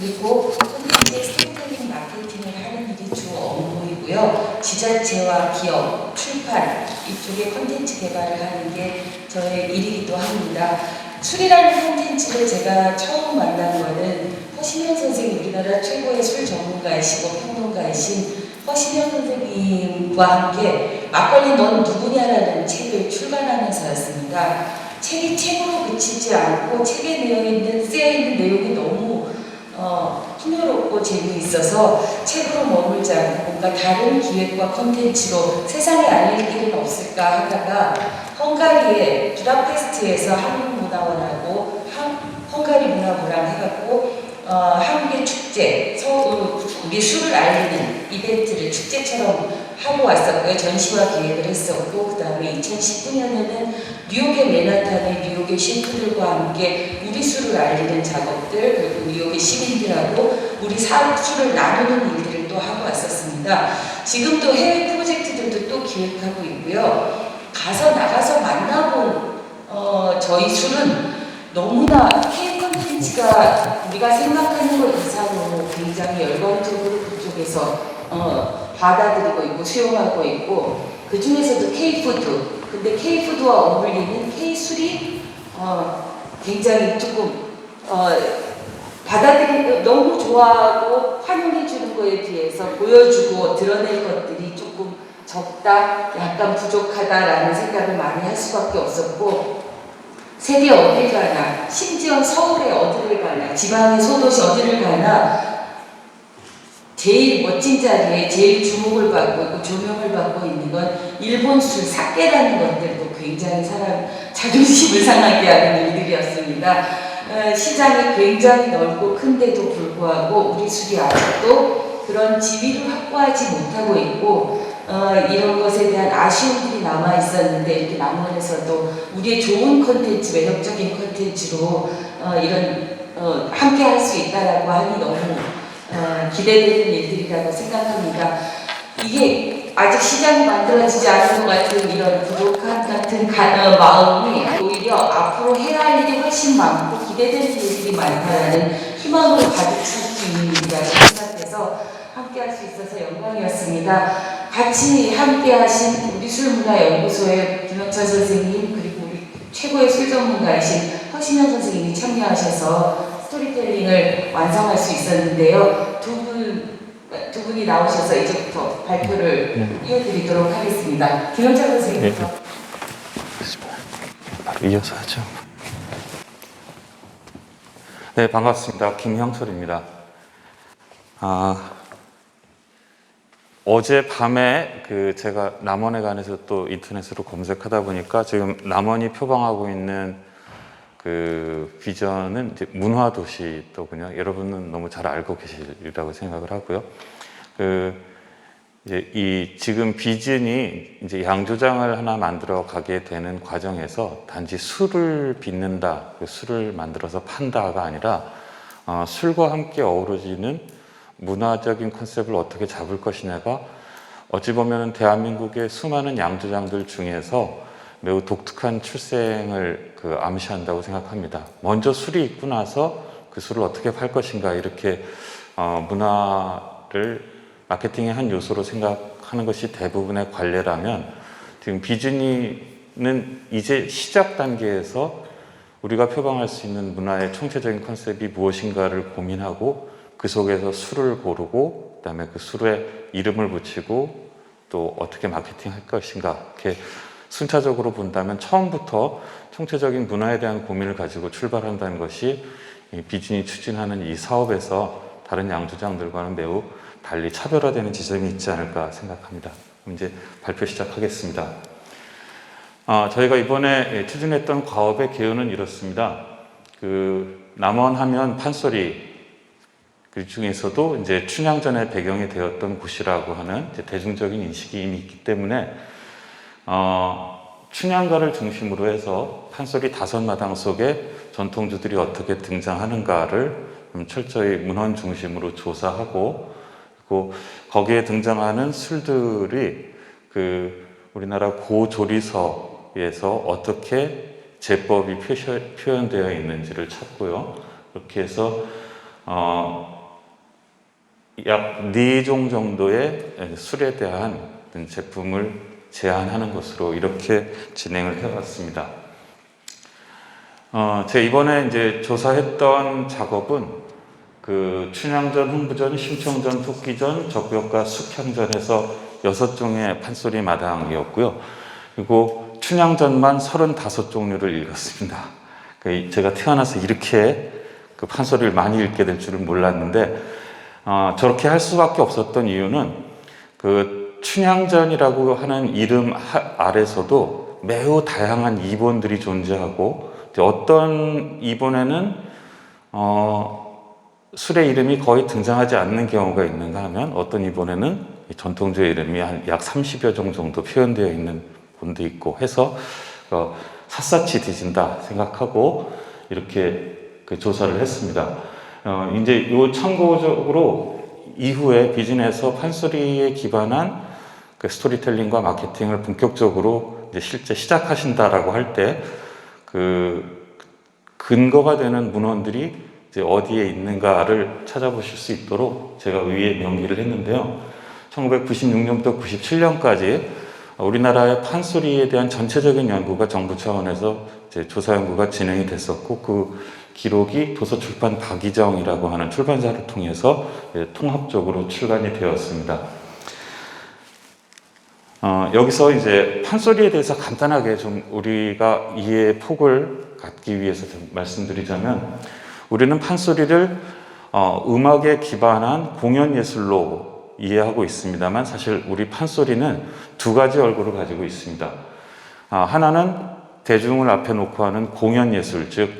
그리고 콘텐츠의 스토리텔링 마케팅을 하는 일이 주 업무이고요. 지자체와 기업, 출판 이쪽에 콘텐츠 개발을 하는 게 저의 일이기도 합니다. 술이라는 콘텐츠를 제가 처음 만난 거는 허신영 선생님, 우리나라 최고의 술 전문가이시고 평론가이신 허신영 선생님과 함께 막걸리 넌 누구냐라는 책을 출간하면서였습니다. 책이 책으로 그치지 않고 책에 쓰여있는 내용이 너무 풍요롭고 재미있어서 책으로 머물지 않고 뭔가 다른 기획과 콘텐츠로 세상에 알릴 길은 없을까 하다가 헝가리의 부다페스트에서 한국문화원하고 헝가리 문화부랑 해갖고 한국의 축제, 우리 술을 알리는 이벤트를 축제처럼 하고 왔었고요. 전시와 기획을 했었고, 그 다음에 2019년에는 뉴욕의 맨하탄의 뉴욕의 셰프들과 함께 우리 술을 알리는 작업들, 그리고 뉴욕의 시민들하고 우리 술을 나누는 일들을 또 하고 왔었습니다. 지금도 해외 프로젝트들도 또 기획하고 있고요. 나가서 만나본 저희 술은 너무나 K 콘텐츠가 우리가 생각하는 것 이상으로 굉장히 열광적으로 그쪽에서 받아들이고 있고 수용하고 있고, 그 중에서도 K푸드, 근데 K푸드와 어울리는 K술이 굉장히 조금 받아들이고 너무 좋아하고 환영해 주는 거에 비해서 보여주고 드러낼 것들이 조금 적다, 약간 부족하다라는 생각을 많이 할 수밖에 없었고, 세계 어딜 가나, 심지어 서울에 어디를 가나, 지방의 소도시 어디를 가나 제일 멋진 자리에 제일 주목을 받고 있고 조명을 받고 있는 건 일본 술 사케라는 것들도 굉장히 사람 자존심을 상하게 하는 일들이었습니다. 시장이 굉장히 넓고 큰데도 불구하고 우리 술이 아직도 그런 지위를 확보하지 못하고 있고, 이런 것에 대한 아쉬움들이 남아 있었는데, 이렇게 남원에서도 우리의 좋은 콘텐츠, 매력적인 콘텐츠로 이런 함께 할 수 있다라고 하니 너무 기대되는 일들이라고 생각합니다. 이게 아직 시장이 만들어지지 않은 것 같은 이런 부족한 같은 마음이 오히려 앞으로 해야 할 일이 훨씬 많고 기대되는 일들이 많다라는 희망으로 가득 찰 수 있는 일이라고 생각해서 함께 할 수 있어서 영광이었습니다. 같이 함께 하신 우리 술문화연구소의 김영철 선생님, 그리고 우리 최고의 술 전문가이신 허신영 선생님이 참여하셔서 스토리텔링을 완성할 수 있었는데요. 두 분이 나오셔서 이제부터 발표를 이어드리도록 하겠습니다. 김영철 선생님부터. 네. 바로 이어서 하죠. 네, 반갑습니다. 김형철입니다. 어젯밤에 제가 남원에 관해서 또 인터넷으로 검색하다 보니까 지금 남원이 표방하고 있는 그 비전은 이제 문화도시더군요. 여러분은 너무 잘 알고 계시리라고 생각을 하고요. 이제 이 지금 비전이 이제 양조장을 하나 만들어 가게 되는 과정에서 단지 술을 빚는다, 술을 만들어서 판다가 아니라 술과 함께 어우러지는 문화적인 컨셉을 어떻게 잡을 것이냐가 어찌 보면 대한민국의 수많은 양조장들 중에서 매우 독특한 출생을 암시한다고 생각합니다. 먼저 술이 있고 나서 그 술을 어떻게 팔 것인가, 이렇게 문화를 마케팅의 한 요소로 생각하는 것이 대부분의 관례라면, 지금 비즈니는 이제 시작 단계에서 우리가 표방할 수 있는 문화의 총체적인 컨셉이 무엇인가를 고민하고 그 속에서 술을 고르고 그다음에 그 술에 이름을 붙이고 또 어떻게 마케팅할 것인가, 이렇게 순차적으로 본다면 처음부터 총체적인 문화에 대한 고민을 가지고 출발한다는 것이 비즈니 추진하는 이 사업에서 다른 양조장들과는 매우 달리 차별화되는 지점이 있지 않을까 생각합니다. 그럼 이제 발표 시작하겠습니다. 저희가 이번에 추진했던 과업의 개요는 이렇습니다. 남원 하면 판소리, 그 중에서도 이제 춘향전의 배경이 되었던 곳이라고 하는 대중적인 인식이 이미 있기 때문에 춘향가를 중심으로 해서 판소리 5마당 속에 전통주들이 어떻게 등장하는가를 철저히 문헌 중심으로 조사하고, 그리고 거기에 등장하는 술들이 우리나라 고조리서에서 어떻게 제법이 표현되어 있는지를 찾고요. 그렇게 해서 약 4종 정도의 술에 대한 제품을 제안하는 것으로 이렇게 진행을 해왔습니다. 제가 이번에 이제 조사했던 작업은 그 춘향전, 흥부전, 심청전, 토끼전, 적벽과 숙향전에서 6종의 판소리 마당이었고요. 그리고 춘향전만 35종류를 읽었습니다. 제가 태어나서 이렇게 그 판소리를 많이 읽게 될 줄은 몰랐는데, 저렇게 할 수밖에 없었던 이유는 그 춘향전이라고 하는 이름 아래서도 매우 다양한 이본들이 존재하고, 어떤 이본에는 술의 이름이 거의 등장하지 않는 경우가 있는가 하면, 어떤 이본에는 전통주의 이름이 한 약 30여 종 정도 표현되어 있는 본도 있고 해서 샅샅이 뒤진다 생각하고 이렇게 그 조사를 했습니다. 이제 요 참고적으로 이후에 비즈니스에서 판소리에 기반한 그 스토리텔링과 마케팅을 본격적으로 이제 실제 시작하신다라고 할 때 그 근거가 되는 문헌들이 이제 어디에 있는가를 찾아보실 수 있도록 제가 위에 명기를 했는데요. 1996년부터 97년까지 우리나라의 판소리에 대한 전체적인 연구가 정부 차원에서 이제 조사 연구가 진행이 됐었고, 그 기록이 도서출판 박이정이라고 하는 출판사를 통해서 통합적으로 출간이 되었습니다. 여기서 이제 판소리에 대해서 간단하게 좀 우리가 이해의 폭을 갖기 위해서 좀 말씀드리자면, 우리는 판소리를 음악에 기반한 공연 예술로 이해하고 있습니다만, 사실 우리 판소리는 두 가지 얼굴을 가지고 있습니다. 하나는 대중을 앞에 놓고 하는 공연 예술, 즉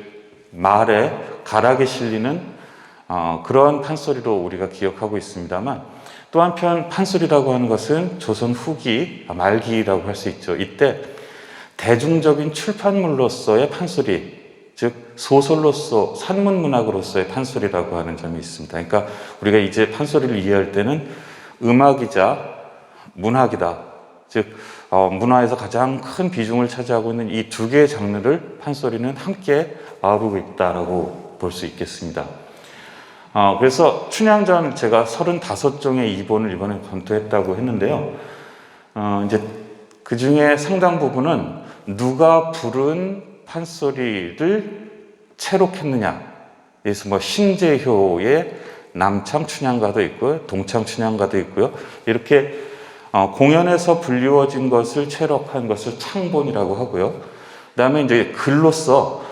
말에 가락에 실리는 그런 판소리로 우리가 기억하고 있습니다만, 또 한편 판소리라고 하는 것은 조선 후기, 말기라고 할 수 있죠. 이때 대중적인 출판물로서의 판소리, 즉 소설로서, 산문문학으로서의 판소리라고 하는 점이 있습니다. 그러니까 우리가 이제 판소리를 이해할 때는 음악이자 문학이다, 즉 문화에서 가장 큰 비중을 차지하고 있는 이 두 개의 장르를 판소리는 함께 아우르고 있다라고 볼 수 있겠습니다. 그래서 춘향전 제가 35종의 이본을 이번에 검토했다고 했는데요. 이제 그 중에 상당 부분은 누가 부른 판소리를 채록했느냐. 그래서 뭐 신재효의 남창 춘향가도 있고요, 동창 춘향가도 있고요. 이렇게 공연에서 불리워진 것을 채록한 것을 창본이라고 하고요. 그다음에 이제 글로써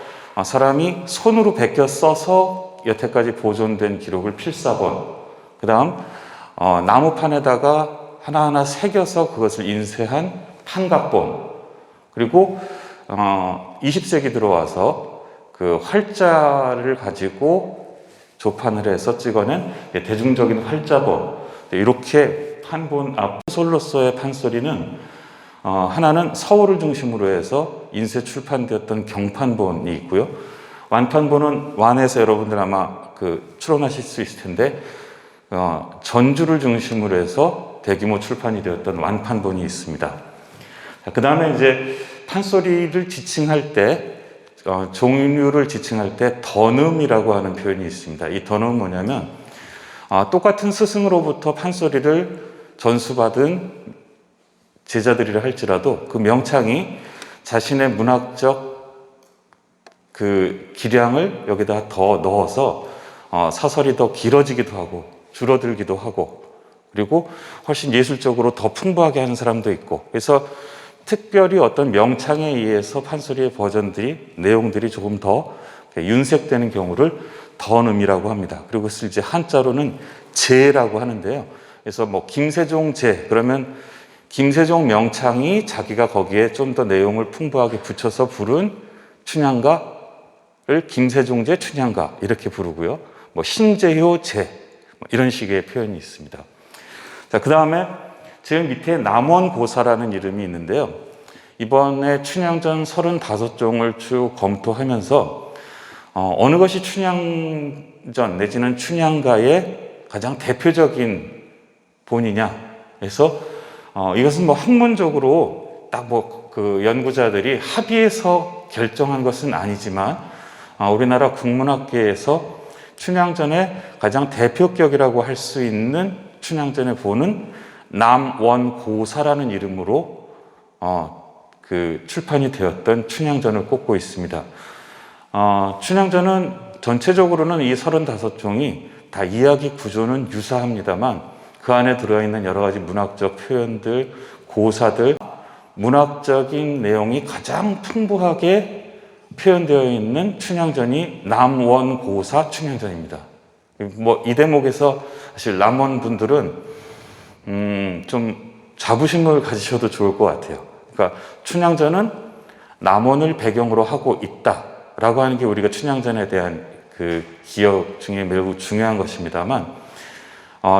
사람이 손으로 베껴 써서 여태까지 보존된 기록을 필사본, 그 다음 나무판에다가 하나하나 새겨서 그것을 인쇄한 판각본, 그리고 20세기 들어와서 그 활자를 가지고 조판을 해서 찍어낸 대중적인 활자본, 이렇게 판본 소설로서의 판소리는 하나는 서울을 중심으로 해서 인쇄 출판되었던 경판본이 있고요. 완판본은 완에서 여러분들 아마 추론하실 수 있을 텐데, 전주를 중심으로 해서 대규모 출판이 되었던 완판본이 있습니다. 그 다음에 이제 판소리를 지칭할 때, 종류를 지칭할 때 던음이라고 하는 표현이 있습니다. 이 던음은 뭐냐면, 똑같은 스승으로부터 판소리를 전수받은 제자들이라 할지라도 그 명창이 자신의 문학적 그 기량을 여기다 더 넣어서 사설이 더 길어지기도 하고 줄어들기도 하고, 그리고 훨씬 예술적으로 더 풍부하게 하는 사람도 있고, 그래서 특별히 어떤 명창에 의해서 판소리의 버전들이, 내용들이 조금 더 윤색되는 경우를 던음이라고 합니다. 그리고 그것을 이제 한자로는 제라고 하는데요. 그래서 뭐 김세종 제, 그러면 김세종 명창이 자기가 거기에 좀 더 내용을 풍부하게 붙여서 부른 춘향가 김세종제 춘향가 이렇게 부르고요. 뭐 신재효제 이런 식의 표현이 있습니다. 자, 그 다음에 지금 밑에 남원고사라는 이름이 있는데요. 이번에 춘향전 35종을 쭉 검토하면서 어느 것이 춘향전 내지는 춘향가의 가장 대표적인 본이냐 해서 이것은 뭐 학문적으로 딱 뭐 그 연구자들이 합의해서 결정한 것은 아니지만, 우리나라 국문학계에서 춘향전의 가장 대표격이라고 할 수 있는 춘향전의 보는 남원고사라는 이름으로 그 출판이 되었던 춘향전을 꼽고 있습니다. 춘향전은 전체적으로는 이 35종이 다 이야기 구조는 유사합니다만 그 안에 들어있는 여러 가지 문학적 표현들, 고사들, 문학적인 내용이 가장 풍부하게 표현되어 있는 춘향전이 남원고사 춘향전입니다. 뭐 이 대목에서 사실 남원 분들은 좀 자부심을 가지셔도 좋을 것 같아요. 그러니까 춘향전은 남원을 배경으로 하고 있다라고 하는 게 우리가 춘향전에 대한 그 기억 중에 매우 중요한 것입니다만,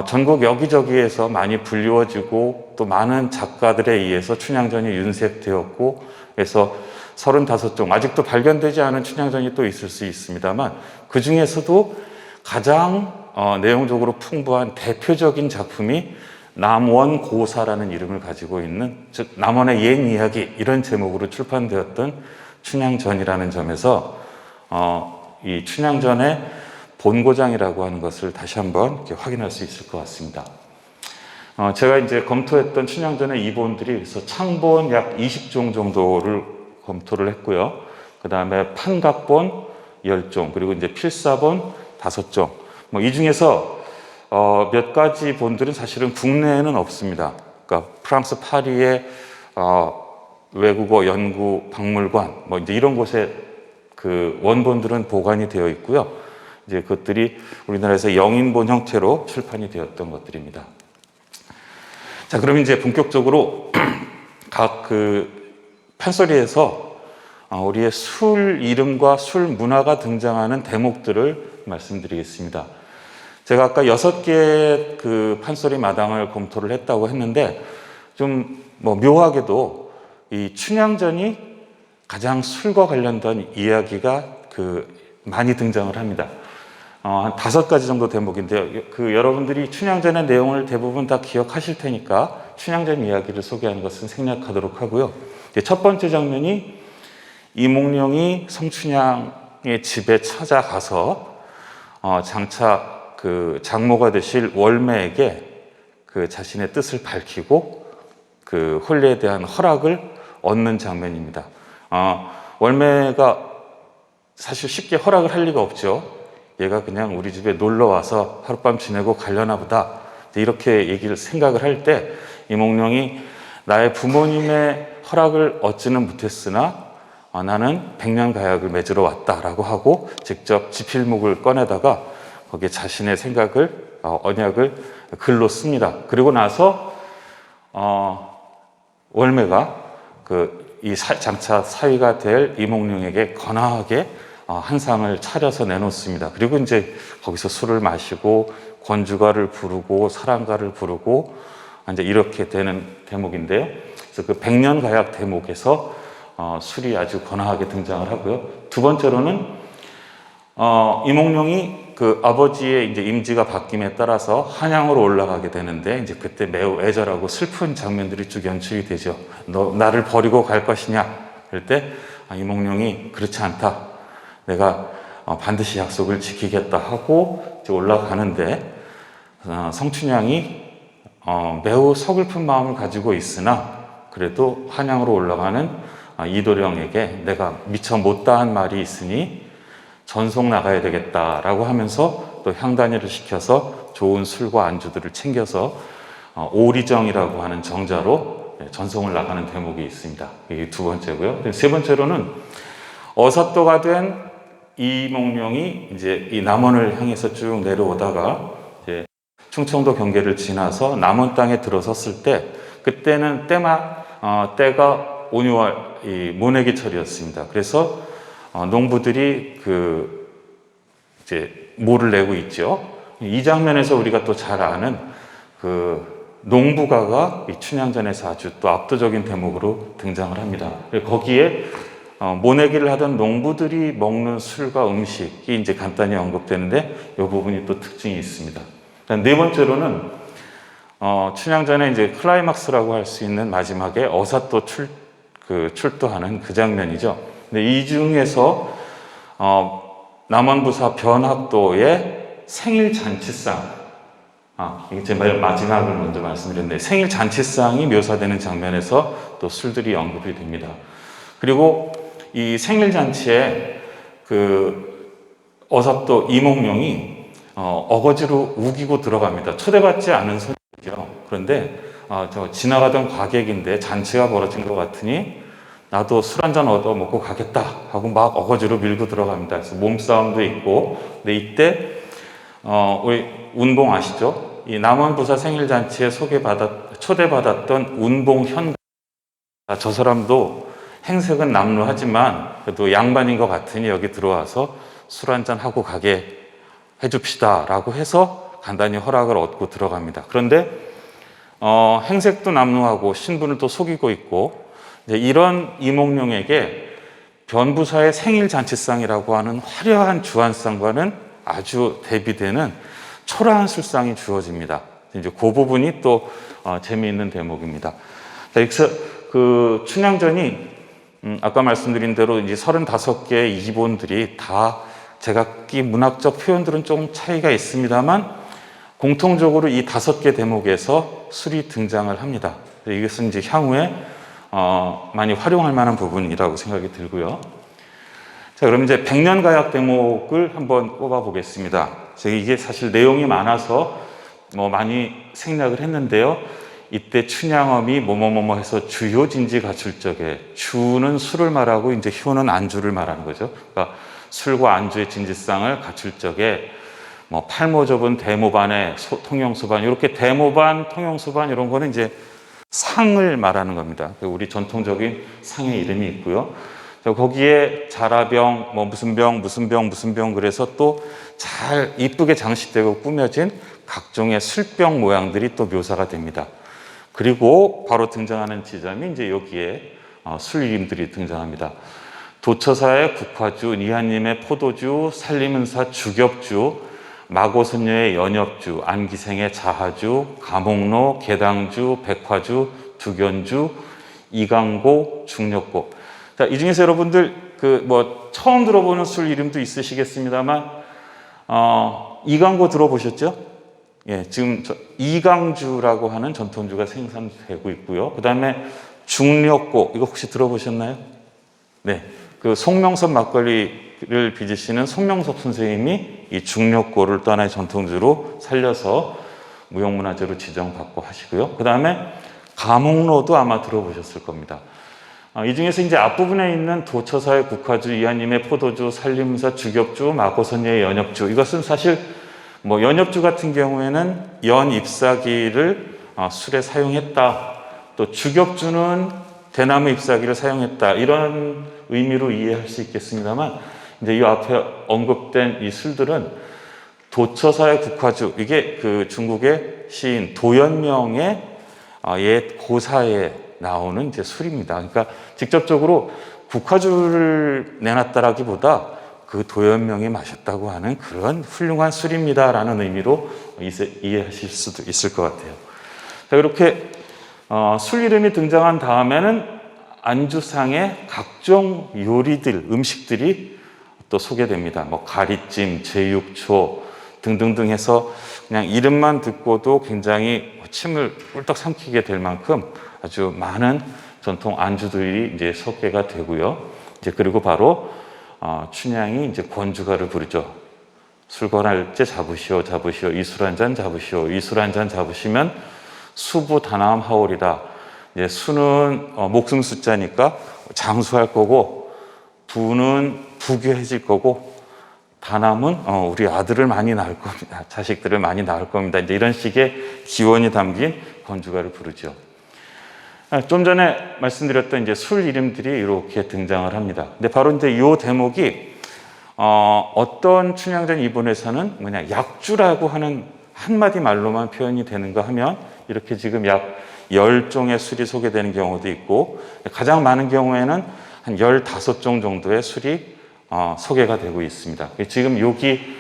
전국 여기저기에서 많이 불리워지고 또 많은 작가들에 의해서 춘향전이 윤색되었고, 그래서 35종 아직도 발견되지 않은 춘향전이 또 있을 수 있습니다만, 그 중에서도 가장 내용적으로 풍부한 대표적인 작품이 남원고사라는 이름을 가지고 있는, 즉 남원의 옛 이야기, 이런 제목으로 출판되었던 춘향전이라는 점에서 이 춘향전의 본고장이라고 하는 것을 다시 한번 이렇게 확인할 수 있을 것 같습니다. 제가 이제 검토했던 춘향전의 이본들이 그래서 창본 약 20종 정도를 검토를 했고요. 그 다음에 판각본 10종, 그리고 이제 필사본 5종. 뭐 이 중에서 몇 가지 본들은 사실은 국내에는 없습니다. 그러니까 프랑스 파리의 외국어 연구 박물관, 뭐 이제 이런 곳에 그 원본들은 보관이 되어 있고요. 이제 그것들이 우리나라에서 영인본 형태로 출판이 되었던 것들입니다. 자, 그럼 이제 본격적으로 각 그 판소리에서 우리의 술 이름과 술 문화가 등장하는 대목들을 말씀드리겠습니다. 제가 아까 6개의 그 판소리 마당을 검토를 했다고 했는데, 좀 뭐 묘하게도 이 춘향전이 가장 술과 관련된 이야기가 그 많이 등장을 합니다. 한 5가지 정도 대목인데요. 그 여러분들이 춘향전의 내용을 대부분 다 기억하실 테니까 춘향전 이야기를 소개하는 것은 생략하도록 하고요. 첫 번째 장면이 이몽룡이 성춘향의 집에 찾아가서 장차 그 장모가 되실 월매에게 그 자신의 뜻을 밝히고 그 혼례에 대한 허락을 얻는 장면입니다. 월매가 사실 쉽게 허락을 할 리가 없죠. 얘가 그냥 우리 집에 놀러 와서 하룻밤 지내고 가려나 보다, 이렇게 생각을 할 때 이몽룡이 나의 부모님의 허락을 얻지는 못했으나 나는 백년가약을 맺으러 왔다라고 하고 직접 지필목을 꺼내다가 거기에 자신의 생각을, 언약을 글로 씁니다. 그리고 나서 월매가 이 장차 사위가 될 이몽룡에게 거나하게 한 상을 차려서 내놓습니다. 그리고 이제 거기서 술을 마시고 권주가를 부르고 사랑가를 부르고 이제 이렇게 되는 대목인데요. 그래서 그 백년가약 대목에서 술이 아주 거나하게 등장을 하고요. 두 번째로는 이몽룡이 그 아버지의 이제 임지가 바뀜에 따라서 한양으로 올라가게 되는데, 이제 그때 매우 애절하고 슬픈 장면들이 쭉 연출이 되죠. 너 나를 버리고 갈 것이냐? 그럴 때 이몽룡이 그렇지 않다. 내가 반드시 약속을 지키겠다 하고 이제 올라가는데, 성춘향이 매우 서글픈 마음을 가지고 있으나 그래도 한양으로 올라가는 이도령에게 내가 미처 못다한 말이 있으니 전송 나가야 되겠다라고 하면서 또 향단이를 시켜서 좋은 술과 안주들을 챙겨서 오리정이라고 하는 정자로 전송을 나가는 대목이 있습니다. 이게 두 번째고요. 세 번째로는 어사또가 된 이몽룡이 이제 이 남원을 향해서 쭉 내려오다가 이제 충청도 경계를 지나서 남원 땅에 들어섰을 때, 그때는 때가 온유월 이 모내기철이었습니다. 그래서 농부들이 이제 모를 내고 있죠. 이 장면에서 우리가 또 잘 아는 그 농부가가 이 춘향전에서 아주 또 압도적인 대목으로 등장을 합니다. 거기에 모내기를 하던 농부들이 먹는 술과 음식이 이제 간단히 언급되는데, 이 부분이 또 특징이 있습니다. 네 번째로는 춘향전의 이제 클라이막스라고 할 수 있는 마지막에 어사또 출두하는 그 장면이죠. 근데 이 중에서 남원부사 변학도의 생일 잔치상, 이게 제 마지막을 먼저 말씀드렸는데, 생일 잔치상이 묘사되는 장면에서 또 술들이 언급이 됩니다. 그리고 이 생일 잔치에 그 어사또 이몽룡이 어거지로 우기고 들어갑니다. 초대받지 않은 손이죠. 그런데 저 지나가던 과객인데 잔치가 벌어진 것 같으니 나도 술 한잔 얻어 먹고 가겠다 하고 막 어거지로 밀고 들어갑니다. 그래서 몸싸움도 있고, 근데 이때 우리 운봉 아시죠? 이 남원부사 생일잔치에 초대받았던 운봉현, 저 사람도 행색은 남루하지만 그래도 양반인 것 같으니 여기 들어와서 술 한잔 하고 가게 해줍시다 라고 해서 간단히 허락을 얻고 들어갑니다. 그런데 행색도 남루하고 신분을 또 속이고 있고, 이제 이런 이몽룡에게 변부사의 생일잔치상이라고 하는 화려한 주안상과는 아주 대비되는 초라한 술상이 주어집니다. 이제 그 부분이 또 재미있는 대목입니다. 그래서 그 춘향전이 아까 말씀드린 대로 이제 35개의 이본들이 다 제각기 문학적 표현들은 좀 차이가 있습니다만 공통적으로 이 5개 대목에서 술이 등장을 합니다. 이것은 이제 향후에 많이 활용할 만한 부분이라고 생각이 들고요. 자, 그럼 이제 백년가약 대목을 한번 꼽아 보겠습니다. 이게 사실 내용이 많아서 많이 생략을 했는데요. 이때 춘향엄이 뭐뭐뭐뭐 해서 주효진지 갖출 적에, 주는 술을 말하고 이제 효는 안주를 말하는 거죠. 그러니까 술과 안주의 진지상을 갖출 적에 팔모접은 대모반에 통용수반, 이렇게 대모반, 통용수반 이런 거는 이제 상을 말하는 겁니다. 우리 전통적인 상의 이름이 있고요. 거기에 자라병, 무슨 병 그래서 또 잘 이쁘게 장식되고 꾸며진 각종의 술병 모양들이 또 묘사가 됩니다. 그리고 바로 등장하는 지점이 이제 여기에 술 이름들이 등장합니다. 도처사의 국화주, 니한님의 포도주, 살림은사 주겹주, 마고선녀의 연엽주, 안기생의 자하주, 가목로, 개당주, 백화주, 두견주, 이강고, 중력고. 자, 이 중에서 여러분들 처음 들어보는 술 이름도 있으시겠습니다만 이강고 들어보셨죠? 예, 지금 이강주라고 하는 전통주가 생산되고 있고요. 그 다음에 중력고, 이거 혹시 들어보셨나요? 네, 그 송명섭 막걸리를 빚으시는 송명섭 선생님이 이 중력고를 또 하나의 전통주로 살려서 무형문화재로 지정받고 하시고요. 그 다음에 가목로도 아마 들어보셨을 겁니다. 이 중에서 이제 앞부분에 있는 도처사의 국화주, 이하님의 포도주, 살림사 주겹주, 마고선녀의 연엽주, 이것은 사실 연엽주 같은 경우에는 연 잎사귀를 술에 사용했다, 또 주겹주는 대나무 잎사귀를 사용했다, 이런 의미로 이해할 수 있겠습니다만, 이제 이 앞에 언급된 이 술들은 도처사의 국화주, 이게 그 중국의 시인 도연명의 옛 고사에 나오는 이제 술입니다. 그러니까 직접적으로 국화주를 내놨다라기보다 그 도연명이 마셨다고 하는 그런 훌륭한 술입니다라는 의미로 이해하실 수도 있을 것 같아요. 자, 이렇게 술 이름이 등장한 다음에는 안주상의 각종 요리들, 음식들이 또 소개됩니다. 가리찜, 제육초 등등등 해서 그냥 이름만 듣고도 굉장히 침을 꿀떡 삼키게 될 만큼 아주 많은 전통 안주들이 이제 소개가 되고요. 이제 그리고 바로 춘향이 이제 권주가를 부르죠. 술권할 때 잡으시오, 잡으시오. 이술 한 잔 잡으시오. 이술 한 잔 잡으시면 수부 다남 하오리다. 이제 수는 목숨 숫자니까 장수할 거고, 부는 부귀해질 거고, 다남은 우리 아들을 많이 낳을 겁니다. 자식들을 많이 낳을 겁니다. 이제 이런 식의 기원이 담긴 권주가를 부르죠. 좀 전에 말씀드렸던 이제 술 이름들이 이렇게 등장을 합니다. 근데 바로 이제 이 대목이 어떤 춘향전 이본에서는 약주라고 하는 한마디 말로만 표현이 되는가 하면 이렇게 지금 약 10종의 술이 소개되는 경우도 있고, 가장 많은 경우에는 한 15종 정도의 술이 소개가 되고 있습니다. 지금 여기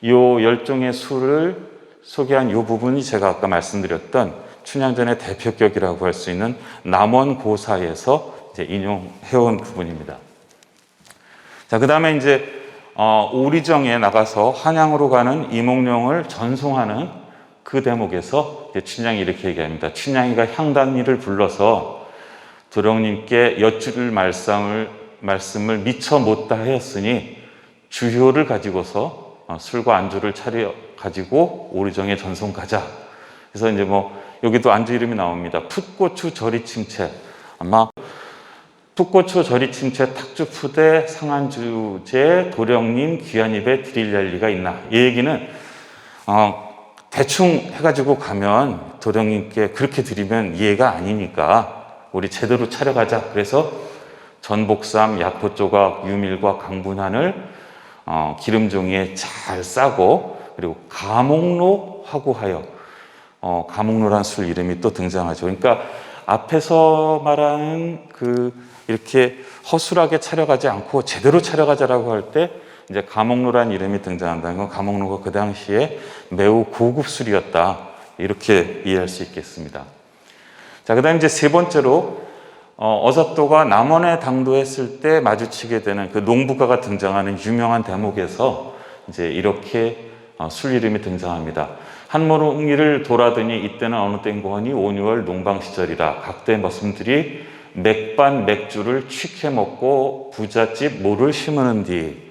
이 10종의 술을 소개한 이 부분이 제가 아까 말씀드렸던 춘향전의 대표격이라고 할 수 있는 남원고사에서 이제 인용해온 부분입니다. 자, 그 다음에 이제 오리정에 나가서 한양으로 가는 이몽룡을 전송하는 그 대목에서 이제 춘향이 이렇게 얘기합니다. 춘향이가 향단이를 불러서 도령님께 여쭈를 말씀을 미처 못다 하였으니 주효를 가지고서 술과 안주를 차려 가지고 오리정에 전송 가자. 그래서 이제 뭐 여기도 안주 이름이 나옵니다. 풋고추 절이침채. 아마 풋고추 절이침채 탁주푸대 상한주제 도령님 귀한 입에 드릴 열리가 있나. 이 얘기는 대충 해가지고 가면 도령님께 그렇게 드리면 이해가 아니니까 우리 제대로 차려가자. 그래서 전복삼, 약포조각, 유밀과 강분한을 기름종이에 잘 싸고 그리고 가목로 화구하여 가목로란 술 이름이 또 등장하죠. 그러니까 앞에서 말하는 이렇게 허술하게 차려가지 않고 제대로 차려가자라고 할 때 이제 가목로란 이름이 등장한다는 건 가목로가 그 당시에 매우 고급 술이었다. 이렇게 이해할 수 있겠습니다. 자, 그 다음에 이제 세 번째로 어사또가 남원에 당도했을 때 마주치게 되는 그 농부가가 등장하는 유명한 대목에서 이제 이렇게 술 이름이 등장합니다. 한모릉이를 돌아더니 이때는 어느 땡고하니 5, 6월 농방 시절이라 각대 머슴들이 맥반 맥주를 취해 먹고 부잣집 모를 심으는 뒤.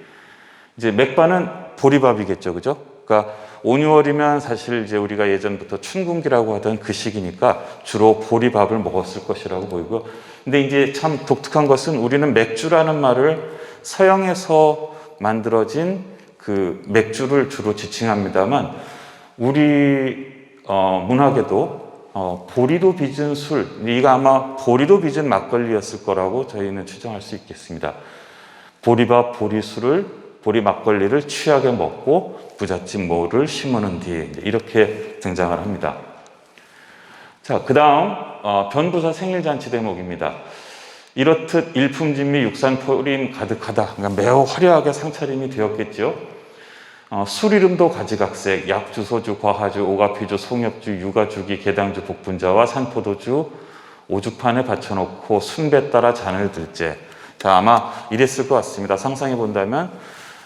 이제 맥반은 보리밥이겠죠, 그죠? 그러니까 5, 6월이면 사실 이제 우리가 예전부터 춘궁기라고 하던 그 시기니까 주로 보리밥을 먹었을 것이라고 보이고요. 근데 이제 참 독특한 것은 우리는 맥주라는 말을 서양에서 만들어진 그 맥주를 주로 지칭합니다만 우리 문학에도 보리도 빚은 술, 이거 아마 보리도 빚은 막걸리였을 거라고 저희는 추정할 수 있겠습니다. 보리밥, 보리술을 보리 막걸리를 취하게 먹고 부잣집 모를 심으는 뒤 이렇게 등장을 합니다. 자, 그 다음 변부사 생일잔치 대목입니다. 이렇듯 일품진 미 육산포림 가득하다. 그러니까 매우 화려하게 상차림이 되었겠죠. 술 이름도 가지각색, 약주, 소주, 과하주, 오가피주, 송엽주, 유가주기, 계당주, 복분자와 산포도주, 오죽판에 받쳐놓고 순배 따라 잔을 들째. 자, 아마 이랬을 것 같습니다. 상상해 본다면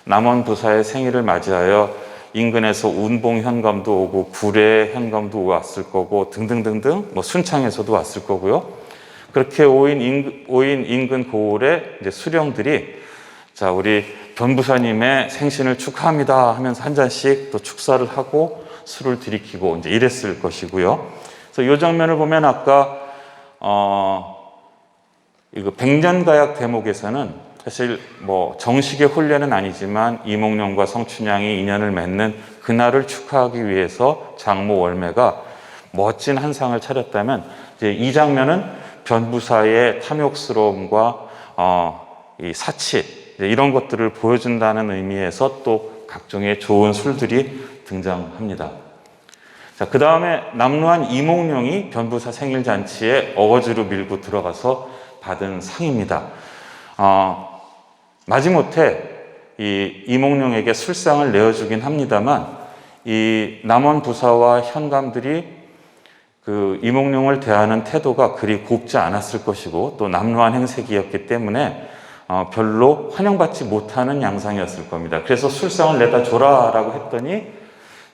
남원 부사의 생일을 맞이하여 인근에서 운봉 현감도 오고 구례 현감도 왔을 거고 등등등등 뭐 순창에서도 왔을 거고요. 그렇게 오인 인근 고을의 이제 수령들이 자, 우리 변부사님의 생신을 축하합니다 하면서 한 잔씩 또 축사를 하고 술을 들이키고 이제 이랬을 것이고요. 그래서 이 장면을 보면 아까 이거 백년가약 대목에서는 사실 뭐 정식의 혼례는 아니지만 이몽룡과 성춘향이 인연을 맺는 그날을 축하하기 위해서 장모 월매가 멋진 한상을 차렸다면 이제 이 장면은 변부사의 탐욕스러움과 이 사치 이런 것들을 보여준다는 의미에서 또 각종의 좋은 술들이 등장합니다. 자, 그 다음에 남루한 이몽룡이 변부사 생일잔치에 어거지로 밀고 들어가서 받은 상입니다. 마지못해 이 이몽룡에게 술상을 내어주긴 합니다만 이 남원 부사와 현감들이 그 이몽룡을 대하는 태도가 그리 곱지 않았을 것이고 또 남루한 행색이었기 때문에 별로 환영받지 못하는 양상이었을 겁니다. 그래서 술상을 내다 줘라라고 했더니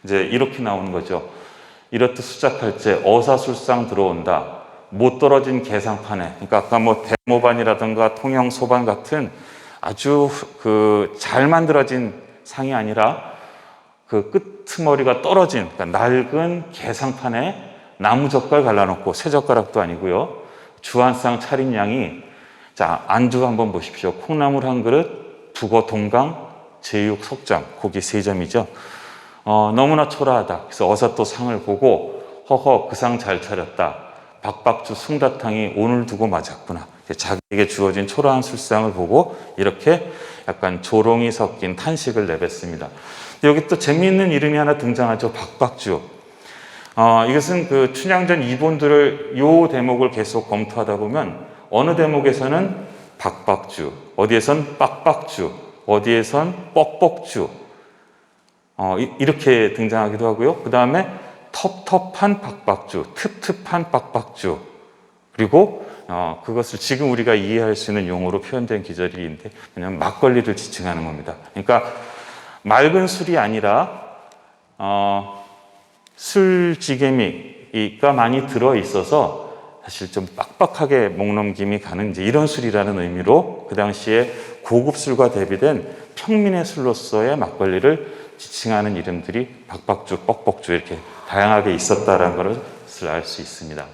이제 이렇게 나오는 거죠. 이렇듯 수작할제 어사술상 들어온다. 못 떨어진 계상판에. 그러니까 아까 뭐 대모반이라든가 통영소반 같은 아주 잘 만들어진 상이 아니라 그 끄트머리가 떨어진 그러니까 낡은 계상판에 나무젓갈 갈라놓고 쇠젓가락도 아니고요. 주 한 쌍 차린 양이 자, 안주 한번 보십시오. 콩나물 한 그릇, 북어 동강, 제육 석점, 고기 3점이죠. 너무나 초라하다. 그래서 어서 또 상을 보고 허허 그 상 잘 차렸다. 박박주 숭다탕이 오늘 두고 맞았구나. 자기에게 주어진 초라한 술상을 보고 이렇게 약간 조롱이 섞인 탄식을 내뱉습니다. 여기 또 재미있는 이름이 하나 등장하죠. 박박주. 이것은 그 춘향전 이본들을 요 대목을 계속 검토하다 보면 어느 대목에서는 박박주, 어디에선 빡빡주, 어디에선 뻑뻑주 이렇게 등장하기도 하고요. 그 다음에 텁텁한 박박주, 습습한 박박주, 그리고 그것을 지금 우리가 이해할 수 있는 용어로 표현된 기절일인데 뭐냐면 막걸리를 지칭하는 겁니다. 그러니까 맑은 술이 아니라 술지개미가 많이 들어있어서 사실 좀 빡빡하게 목 넘김이 가는 이제 이런 술이라는 의미로 그 당시에 고급 술과 대비된 평민의 술로서의 막걸리를 지칭하는 이름들이 박박주, 뻑뻑주 이렇게 다양하게 있었다라는 것을 알 수 있습니다.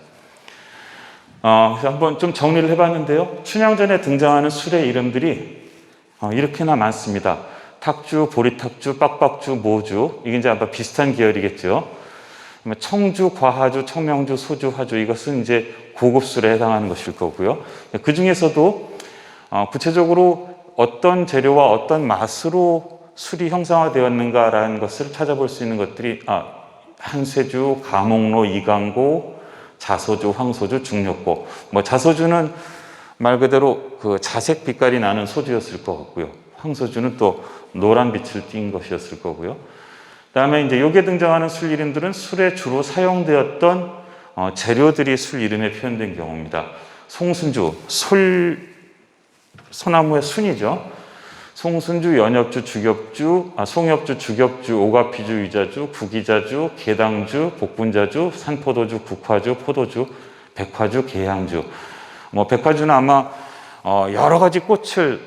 그래서 한번 좀 정리를 해봤는데요. 춘향전에 등장하는 술의 이름들이 이렇게나 많습니다. 탁주, 보리탁주, 빡빡주, 모주, 이게 이제 아마 비슷한 계열이겠죠. 청주, 과하주, 청명주, 소주, 화주, 이것은 이제 고급 술에 해당하는 것일 거고요. 그 중에서도 구체적으로 어떤 재료와 어떤 맛으로 술이 형상화되었는가라는 것을 찾아볼 수 있는 것들이 한세주, 가목로, 이강고, 자소주, 황소주, 중력고. 자소주는 말 그대로 그 자색 빛깔이 나는 소주였을 것 같고요. 황소주는 또 노란 빛을 띤 것이었을 거고요. 그다음에 이제 여기에 등장하는 술 이름들은 술에 주로 사용되었던 재료들이 술 이름에 표현된 경우입니다. 송순주, 소나무의 순이죠. 송순주, 연엽주, 송엽주, 주겹주, 오가피주, 유자주, 구기자주, 계당주, 복분자주, 산포도주, 국화주, 포도주, 백화주, 계향주. 백화주는 아마 여러 가지 꽃을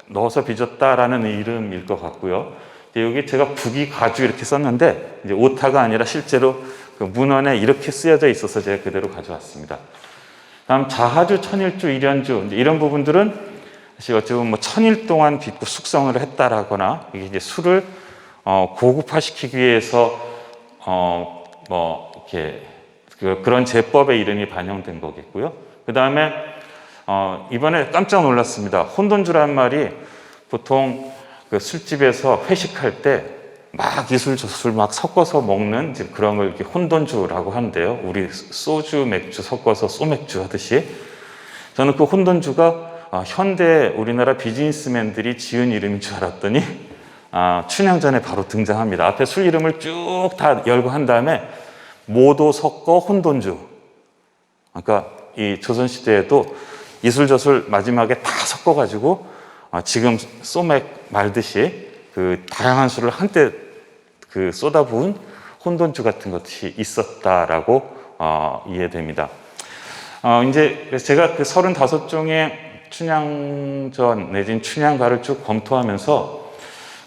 넣어서 빚었다라는 이름일 것 같고요. 여기 제가 부기가주 이렇게 썼는데 이제 오타가 아니라 실제로 그 문헌에 이렇게 쓰여져 있어서 제가 그대로 가져왔습니다. 다음 자하주, 천일주, 일연주 이런 부분들은 사실 어찌 보면 천일 동안 빚고 숙성을 했다라거나 이게 이제 술을 고급화시키기 위해서 이렇게 그런 제법의 이름이 반영된 거겠고요. 그 다음에 이번에 깜짝 놀랐습니다. 혼돈주란 말이 보통 그 술집에서 회식할 때 막 이술저술 막 섞어서 먹는 그런 걸 이렇게 혼돈주라고 하는데요. 우리 소주, 맥주 섞어서 소맥주 하듯이 저는 그 혼돈주가 현대 우리나라 비즈니스맨들이 지은 이름인 줄 알았더니 춘향전에 바로 등장합니다. 앞에 술 이름을 쭉 다 열고 한 다음에 모도 섞어 혼돈주. 그러니까 이 조선시대에도 이술저술 마지막에 다 섞어가지고 지금 소맥 말듯이 그 다양한 술을 한때 그 쏟아부은 혼돈주 같은 것이 있었다라고 이해됩니다. 이제 그래서 제가 그 35종의 춘향전 내진 춘향가를 쭉 검토하면서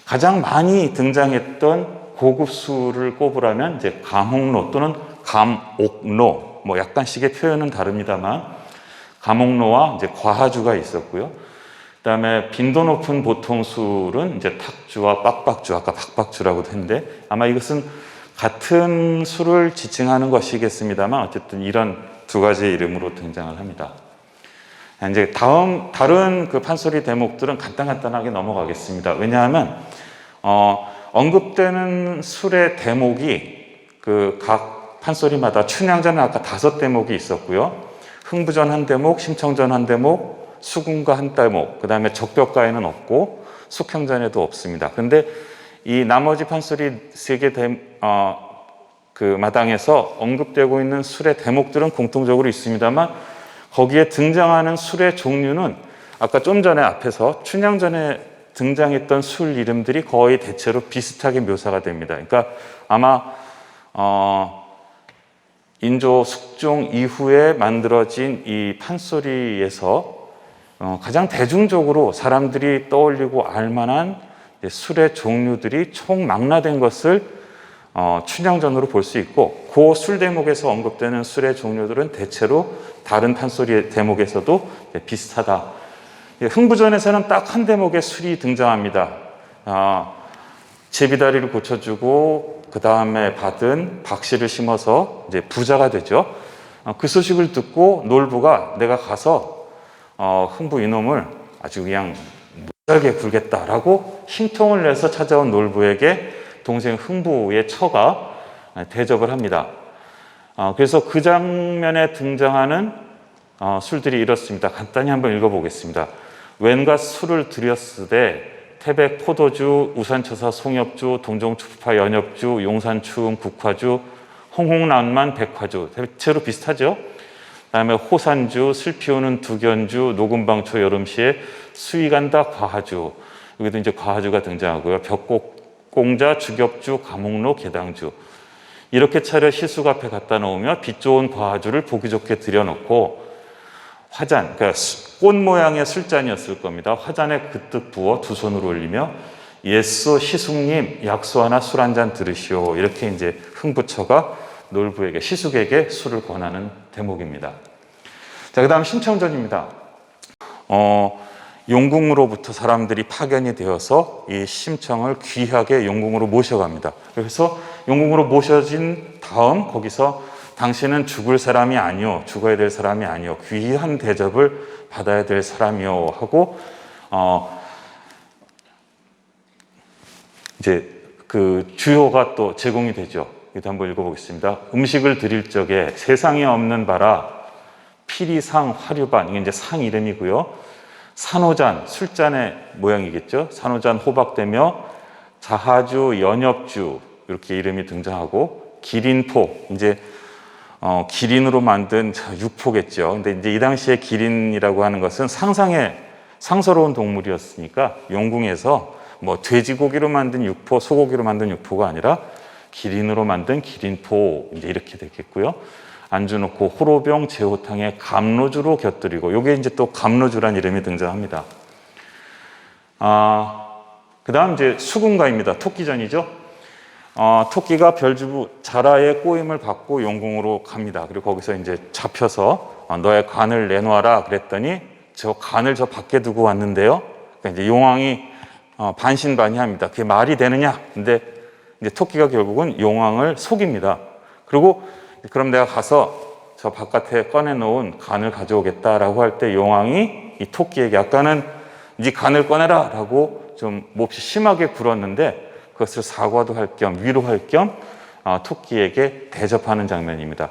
가장 많이 등장했던 고급 술을 꼽으라면 이제 감옥로 또는 감옥로 약간씩의 표현은 다릅니다만 감옥로와 이제 과하주가 있었고요. 그다음에 빈도 높은 보통 술은 이제 탁주와 빡빡주, 아까 박박주라고도 했는데 아마 이것은 같은 술을 지칭하는 것이겠습니다만 어쨌든 이런 두 가지 이름으로 등장을 합니다. 이제 다른 그 판소리 대목들은 간단하게 넘어가겠습니다. 왜냐하면 언급되는 술의 대목이 그 각 판소리마다 춘향전은 아까 5대목이 있었고요. 흥부전 한 대목, 심청전 한 대목, 수궁가 한 대목, 그 다음에 적벽가에는 없고 숙형전에도 없습니다. 근데 이 나머지 판소리 3개 그 마당에서 언급되고 있는 술의 대목들은 공통적으로 있습니다만 거기에 등장하는 술의 종류는 아까 좀 전에 앞에서 춘향전에 등장했던 술 이름들이 거의 대체로 비슷하게 묘사가 됩니다. 그러니까 아마 인조 숙종 이후에 만들어진 이 판소리에서 가장 대중적으로 사람들이 떠올리고 알만한 술의 종류들이 총망라된 것을 춘향전으로 볼 수 있고 그 술 대목에서 언급되는 술의 종류들은 대체로 다른 판소리 대목에서도 비슷하다. 흥부전에서는 딱 한 대목의 술이 등장합니다. 제비다리를 고쳐주고 그 다음에 받은 박씨를 심어서 이제 부자가 되죠. 그 소식을 듣고 놀부가 내가 가서 흥부 이놈을 아주 그냥 못살게 굴겠다라고 힘통을 내서 찾아온 놀부에게 동생 흥부의 처가 대접을 합니다. 그래서 그 장면에 등장하는 술들이 이렇습니다. 간단히 한번 읽어보겠습니다. 웬가 술을 들였으되 태백 포도주, 우산처사 송엽주, 동종추파 연엽주, 용산추음 국화주, 홍홍란만 백화주 대체로 비슷하죠. 그다음에 호산주, 슬피우는 두견주, 녹음방초 여름시에 수위간다 과하주. 여기도 이제 과하주가 등장하고요. 벽곡공자, 주격주, 가목로, 계당주. 이렇게 차려 시숙 앞에 갖다 놓으며 빛 좋은 과하주를 보기 좋게 들여놓고 화잔, 그러니까 꽃 모양의 술잔이었을 겁니다. 화잔에 그뜩 부어 두 손을 올리며 예수 시숙님 약수 하나 술 한 잔 들으시오. 이렇게 이제 흥부처가 놀부에게 시숙에게 술을 권하는 대목입니다. 자, 그다음 심청전입니다. 용궁으로부터 사람들이 파견이 되어서 이 심청을 귀하게 용궁으로 모셔갑니다. 그래서 용궁으로 모셔진 다음 거기서 당신은 죽을 사람이 아니오, 죽어야 될 사람이 아니오, 귀한 대접을 받아야 될 사람이오 하고 이제 그 주요가 또 제공이 되죠. 이것도 한번 읽어보겠습니다. 음식을 드릴 적에 세상에 없는 바라 피리상 화류반, 이게 이제 상 이름이고요. 산호잔, 술잔의 모양이겠죠. 산호잔 호박되며 자하주, 연엽주 이렇게 이름이 등장하고 기린포, 이제 기린으로 만든 육포겠죠. 근데 이제 이 당시에 기린이라고 하는 것은 상서로운 동물이었으니까 용궁에서 뭐 돼지고기로 만든 육포, 소고기로 만든 육포가 아니라 기린으로 만든 기린포, 이제 이렇게 되겠고요. 안주 넣고 호로병, 제호탕에 감로주로 곁들이고, 요게 이제 또 감로주란 이름이 등장합니다. 그 다음 이제 수군가입니다. 토끼전이죠. 토끼가 별주부 자라의 꼬임을 받고 용궁으로 갑니다. 그리고 거기서 이제 잡혀서 너의 간을 내놓아라 그랬더니 저 간을 저 밖에 두고 왔는데요. 그러니까 이제 용왕이 반신반의합니다. 그게 말이 되느냐? 근데 이제 토끼가 결국은 용왕을 속입니다. 그리고 그럼 내가 가서 저 바깥에 꺼내놓은 간을 가져오겠다라고 할 때 용왕이 이 토끼에게 아까는 네 간을 꺼내라라고 좀 몹시 심하게 굴었는데 그것을 사과도 할 겸 위로할 겸 토끼에게 대접하는 장면입니다.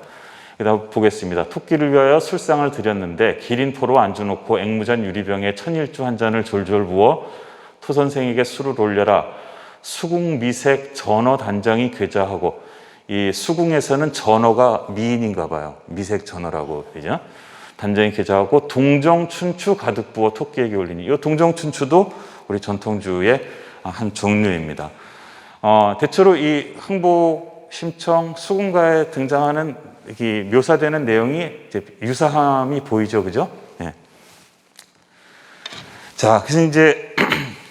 그다음 보겠습니다. 토끼를 위하여 술상을 드렸는데 기린포로 안주 놓고 앵무잔 유리병에 천일주 한 잔을 졸졸 부어 토선생에게 술을 올려라. 수궁미색 전어 단장이 괴자하고, 이 수궁에서는 전어가 미인인가 봐요. 미색 전어라고 그러죠. 단장이 괴자하고 동정춘추 가득 부어 토끼에게 올리니, 이 동정춘추도 우리 전통주의 한 종류입니다. 대체로 이 흥보, 심청, 수궁가에 등장하는 이 묘사되는 내용이 이제 유사함이 보이죠, 그죠? 예. 자, 그래서 이제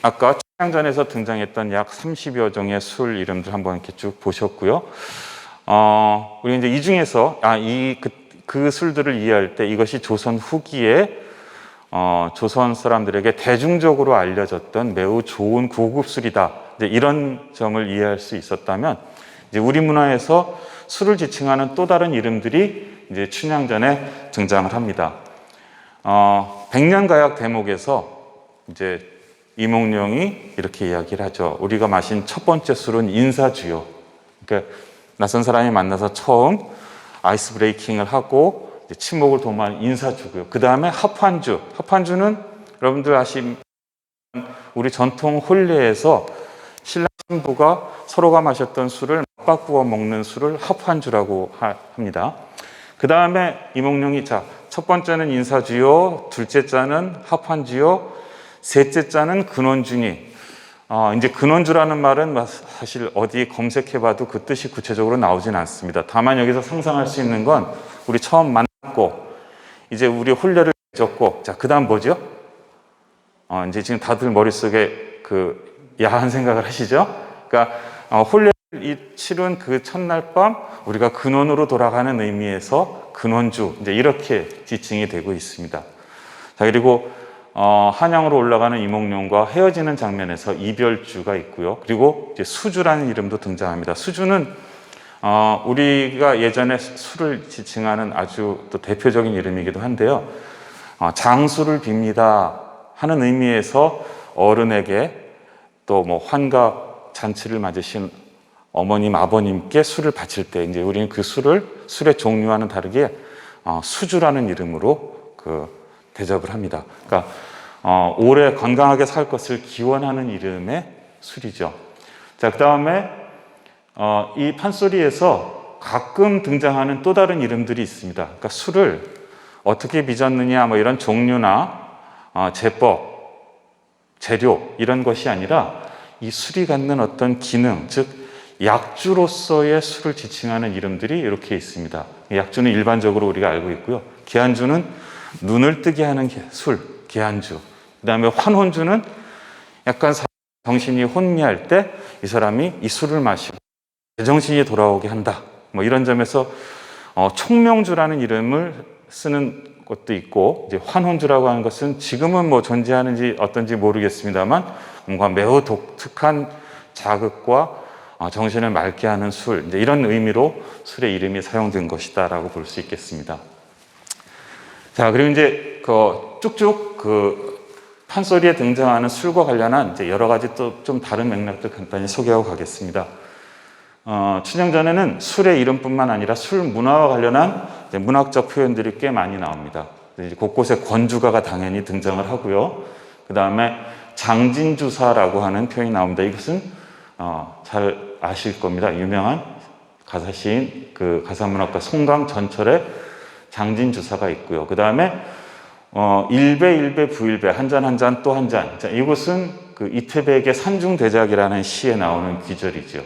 아까 춘향전에서 등장했던 약 30여 종의 술 이름들 한번 이렇게 쭉 보셨고요. 우리 이제 이 중에서 그 술들을 이해할 때 이것이 조선 후기에 조선 사람들에게 대중적으로 알려졌던 매우 좋은 고급 술이다. 이제 이런 점을 이해할 수 있었다면, 이제 우리 문화에서 술을 지칭하는 또 다른 이름들이 이제 춘향전에 등장을 합니다. 백년가약 대목에서 이제 이몽룡이 이렇게 이야기를 하죠. 우리가 마신 첫 번째 술은 인사주요. 그러니까 낯선 사람이 만나서 처음 아이스 브레이킹을 하고 이제 친목을 도모한 인사주고요. 그 다음에 합환주. 합환주는 여러분들 아시는 우리 전통 혼례에서 신랑 신부가 서로가 마셨던 술을 맞바꾸어 먹는 술을 합환주라고 합니다. 그 다음에 이몽룡이 첫 번째는 인사주요, 둘째 자는 합환주요, 셋째 자는 근원주니. 이제 근원주라는 말은 사실 어디 검색해봐도 그 뜻이 구체적으로 나오진 않습니다. 다만 여기서 상상할 수 있는 건 우리 처음 만났고 이제 우리 혼례를 맺었고, 그 다음 뭐죠? 이제 지금 다들 머릿속에 그 야한 생각을 하시죠? 그러니까 혼례를 치른 그 첫날 밤 우리가 근원으로 돌아가는 의미에서 근원주, 이제 이렇게 지칭이 되고 있습니다. 자, 그리고 한양으로 올라가는 이몽룡과 헤어지는 장면에서 이별주가 있고요. 그리고 이제 수주라는 이름도 등장합니다. 수주는 우리가 예전에 술을 지칭하는 아주 또 대표적인 이름이기도 한데요. 장수를 빕니다 하는 의미에서 어른에게 또 뭐 환갑 잔치를 맞으신 어머님, 아버님께 술을 바칠 때 이제 우리는 그 술의 종류와는 다르게 수주라는 이름으로 대접을 합니다. 그러니까 오래 건강하게 살 것을 기원하는 이름의 술이죠. 자, 그 다음에 이 판소리에서 가끔 등장하는 또 다른 이름들이 있습니다. 그러니까 술을 어떻게 빚었느냐 뭐 이런 종류나 제법, 재료 이런 것이 아니라 이 술이 갖는 어떤 기능, 즉 약주로서의 술을 지칭하는 이름들이 이렇게 있습니다. 약주는 일반적으로 우리가 알고 있고요. 계안주는 눈을 뜨게 하는 술, 계안주. 그 다음에 환혼주는 약간 정신이 혼미할 때 이 사람이 이 술을 마시고 제정신이 돌아오게 한다. 뭐 이런 점에서 총명주라는 이름을 쓰는 것도 있고, 이제 환혼주라고 하는 것은 지금은 뭐 존재하는지 어떤지 모르겠습니다만 뭔가 매우 독특한 자극과 정신을 맑게 하는 술, 이제 이런 의미로 술의 이름이 사용된 것이다라고 볼 수 있겠습니다. 자, 그리고 이제 쭉쭉 판소리에 등장하는 술과 관련한 이제 여러 가지 또 좀 다른 맥락도 간단히 소개하고 가겠습니다. 춘향전에는 술의 이름뿐만 아니라 술 문화와 관련한 문학적 표현들이 꽤 많이 나옵니다. 이제 곳곳에 권주가가 당연히 등장을 하고요. 그 다음에 장진주사라고 하는 표현이 나옵니다. 이것은 잘 아실 겁니다. 유명한 가사시인 가사문학가 송강 전철의 장진주사가 있고요. 그 다음에 일배 일배 부일배 한 잔 한 잔 또 한 잔. 이것은 이태백의 산중대작이라는 시에 나오는 귀절이죠.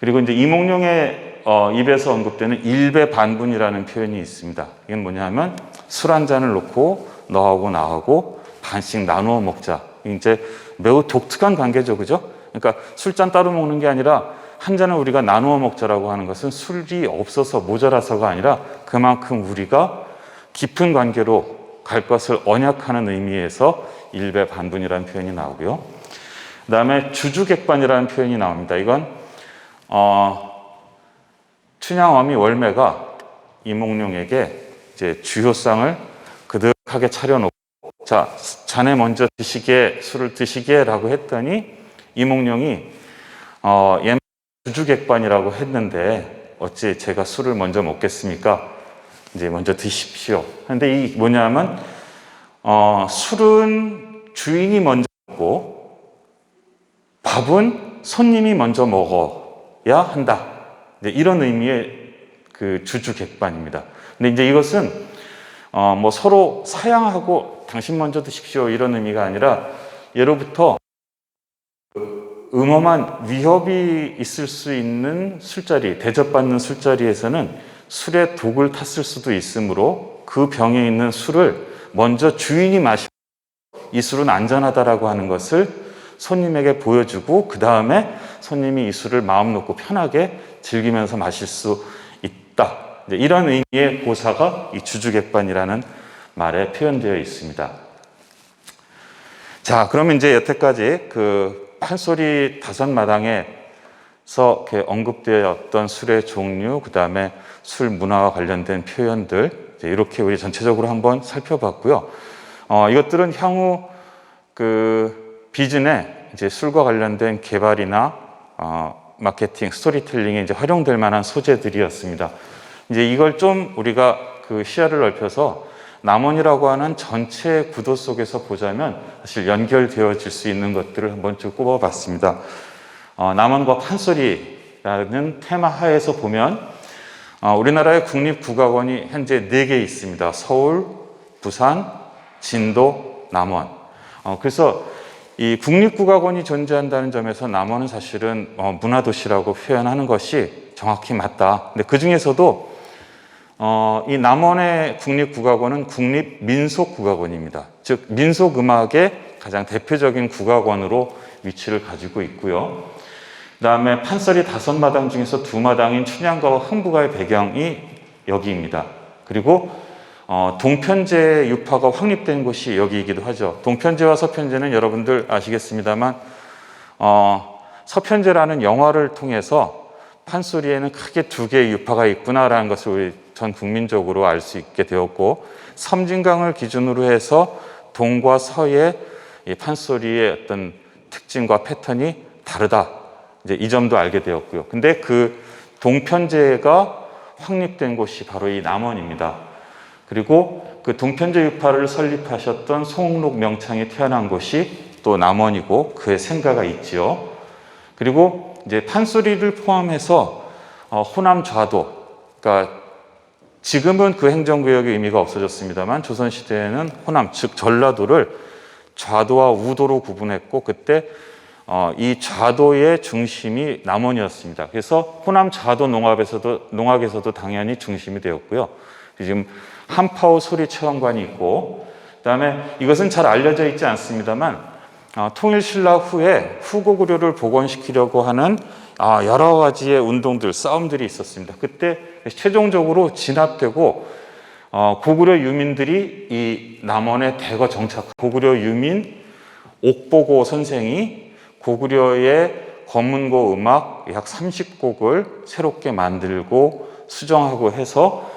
그리고 이제 이몽룡의 입에서 언급되는 일배 반분이라는 표현이 있습니다. 이건 뭐냐면 술 한 잔을 놓고 너하고 나하고 반씩 나누어 먹자. 이제 매우 독특한 관계죠, 그죠? 그러니까 술잔 따로 먹는 게 아니라 한 잔을 우리가 나누어 먹자라고 하는 것은 술이 없어서 모자라서가 아니라 그만큼 우리가 깊은 관계로 갈 것을 언약하는 의미에서 일배 반분이라는 표현이 나오고요. 그 다음에 주주객반이라는 표현이 나옵니다. 이건 춘향어미 월매가 이몽룡에게 이제 주효상을 그득하게 차려놓고, 자, 자네 먼저 술을 드시게라고 했더니 이몽룡이 얘는 주주객반이라고 했는데 어찌 제가 술을 먼저 먹겠습니까? 이제 먼저 드십시오. 근데 이 뭐냐면 술은 주인이 먼저 먹고 밥은 손님이 먼저 먹어야 한다. 이제 이런 의미의 주주객반입니다. 근데 이제 이것은 뭐 서로 사양하고 당신 먼저 드십시오 이런 의미가 아니라 예로부터 음험한 위협이 있을 수 있는 술자리, 대접받는 술자리에서는 술에 독을 탔을 수도 있으므로 그 병에 있는 술을 먼저 주인이 마시고 이 술은 안전하다라고 하는 것을 손님에게 보여주고 그 다음에 손님이 이 술을 마음 놓고 편하게 즐기면서 마실 수 있다. 이런 의미의 고사가 이 주주객반이라는 말에 표현되어 있습니다. 자, 그러면 이제 여태까지 판소리 다섯마당에서 이렇게 언급되었던 술의 종류, 그 다음에 술 문화와 관련된 표현들, 이렇게 우리 전체적으로 한번 살펴봤고요. 이것들은 향후 비즈의 이제 술과 관련된 개발이나 마케팅, 스토리텔링에 이제 활용될 만한 소재들이었습니다. 이제 이걸 좀 우리가 시야를 넓혀서 남원이라고 하는 전체 구도 속에서 보자면 사실 연결되어질 수 있는 것들을 한번 쭉 꼽아봤습니다. 남원과 판소리라는 테마 하에서 보면 우리나라의 국립국악원이 현재 4개 있습니다. 서울, 부산, 진도, 남원. 그래서 이 국립국악원이 존재한다는 점에서 남원은 사실은 문화도시라고 표현하는 것이 정확히 맞다. 근데 그 중에서도 이 남원의 국립국악원은 국립민속국악원입니다. 즉 민속음악의 가장 대표적인 국악원으로 위치를 가지고 있고요. 그 다음에 판소리 5마당 중에서 2마당인 춘향가와 흥부가의 배경이 여기입니다. 그리고 동편제 유파가 확립된 곳이 여기이기도 하죠. 동편제와 서편제는 여러분들 아시겠습니다만 서편제라는 영화를 통해서 판소리에는 크게 2개의 유파가 있구나라는 것을 우리 전 국민적으로 알 수 있게 되었고, 섬진강을 기준으로 해서 동과 서의 이 판소리의 어떤 특징과 패턴이 다르다. 이제 이 점도 알게 되었고요. 근데 동편제가 확립된 곳이 바로 이 남원입니다. 그리고 동편제 유파를 설립하셨던 송록 명창이 태어난 곳이 또 남원이고 그의 생가가 있지요. 그리고 이제 판소리를 포함해서 호남 좌도, 그러니까 지금은 그 행정구역의 의미가 없어졌습니다만 조선시대에는 호남, 즉 전라도를 좌도와 우도로 구분했고 그때 이 좌도의 중심이 남원이었습니다. 그래서 호남 좌도 농악에서도 당연히 중심이 되었고요. 지금 한파호 소리체험관이 있고 그다음에 이것은 잘 알려져 있지 않습니다만 통일신라 후에 후고구려를 복원시키려고 하는 여러 가지의 운동들, 싸움들이 있었습니다. 그때 최종적으로 진압되고 고구려 유민들이 이 남원에 대거 정착. 고구려 유민 옥보고 선생이 고구려의 검은고 음악 약 30곡을 새롭게 만들고 수정하고 해서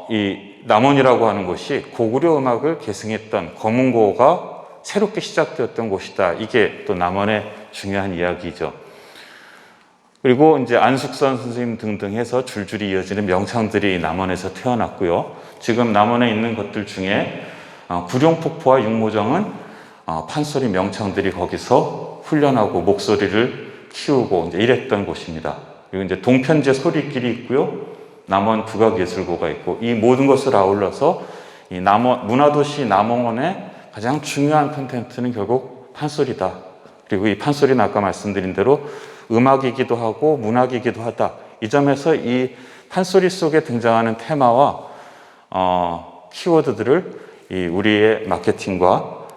이 남원이라고 하는 곳이 고구려 음악을 계승했던 검은고가 새롭게 시작되었던 곳이다. 이게 또 남원의 중요한 이야기죠. 그리고 이제 안숙선 선생님 등등 해서 줄줄이 이어지는 명창들이 남원에서 태어났고요. 지금 남원에 있는 것들 중에 구룡폭포와 육모정은 판소리 명창들이 거기서 훈련하고 목소리를 키우고 이제 이랬던 곳입니다. 그리고 이제 동편제 소리길이 있고요. 남원 국악예술고가 있고 이 모든 것을 아울러서 이 문화도시 남원의 가장 중요한 콘텐츠는 결국 판소리다. 그리고 이 판소리는 아까 말씀드린 대로 음악이기도 하고 문학이기도 하다. 이 점에서 이 판소리 속에 등장하는 테마와 키워드들을 우리의 마케팅과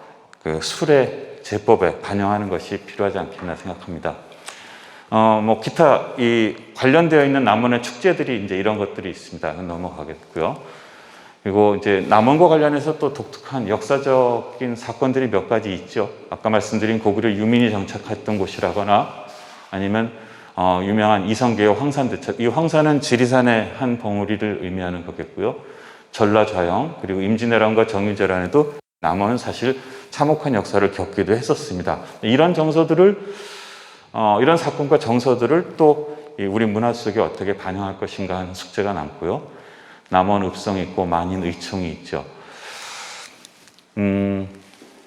그 술의 제법에 반영하는 것이 필요하지 않겠나 생각합니다. 기타 관련되어 있는 남원의 축제들이 이제 이런 것들이 있습니다. 넘어가겠고요. 그리고 이제 남원과 관련해서 또 독특한 역사적인 사건들이 몇 가지 있죠. 아까 말씀드린 고구려 유민이 정착했던 곳이라거나 아니면 유명한 이성계의 황산대첩. 이 황산은 지리산의 한 벙우리를 의미하는 거겠고요. 전라좌영 그리고 임진왜란과 정유재란에도 남원은 사실 참혹한 역사를 겪기도 했었습니다. 이런 정서들을 이런 사건과 정서들을 또 우리 문화 속에 어떻게 반영할 것인가 하는 숙제가 남고요. 남원 읍성이 있고 만인 의총이 있죠.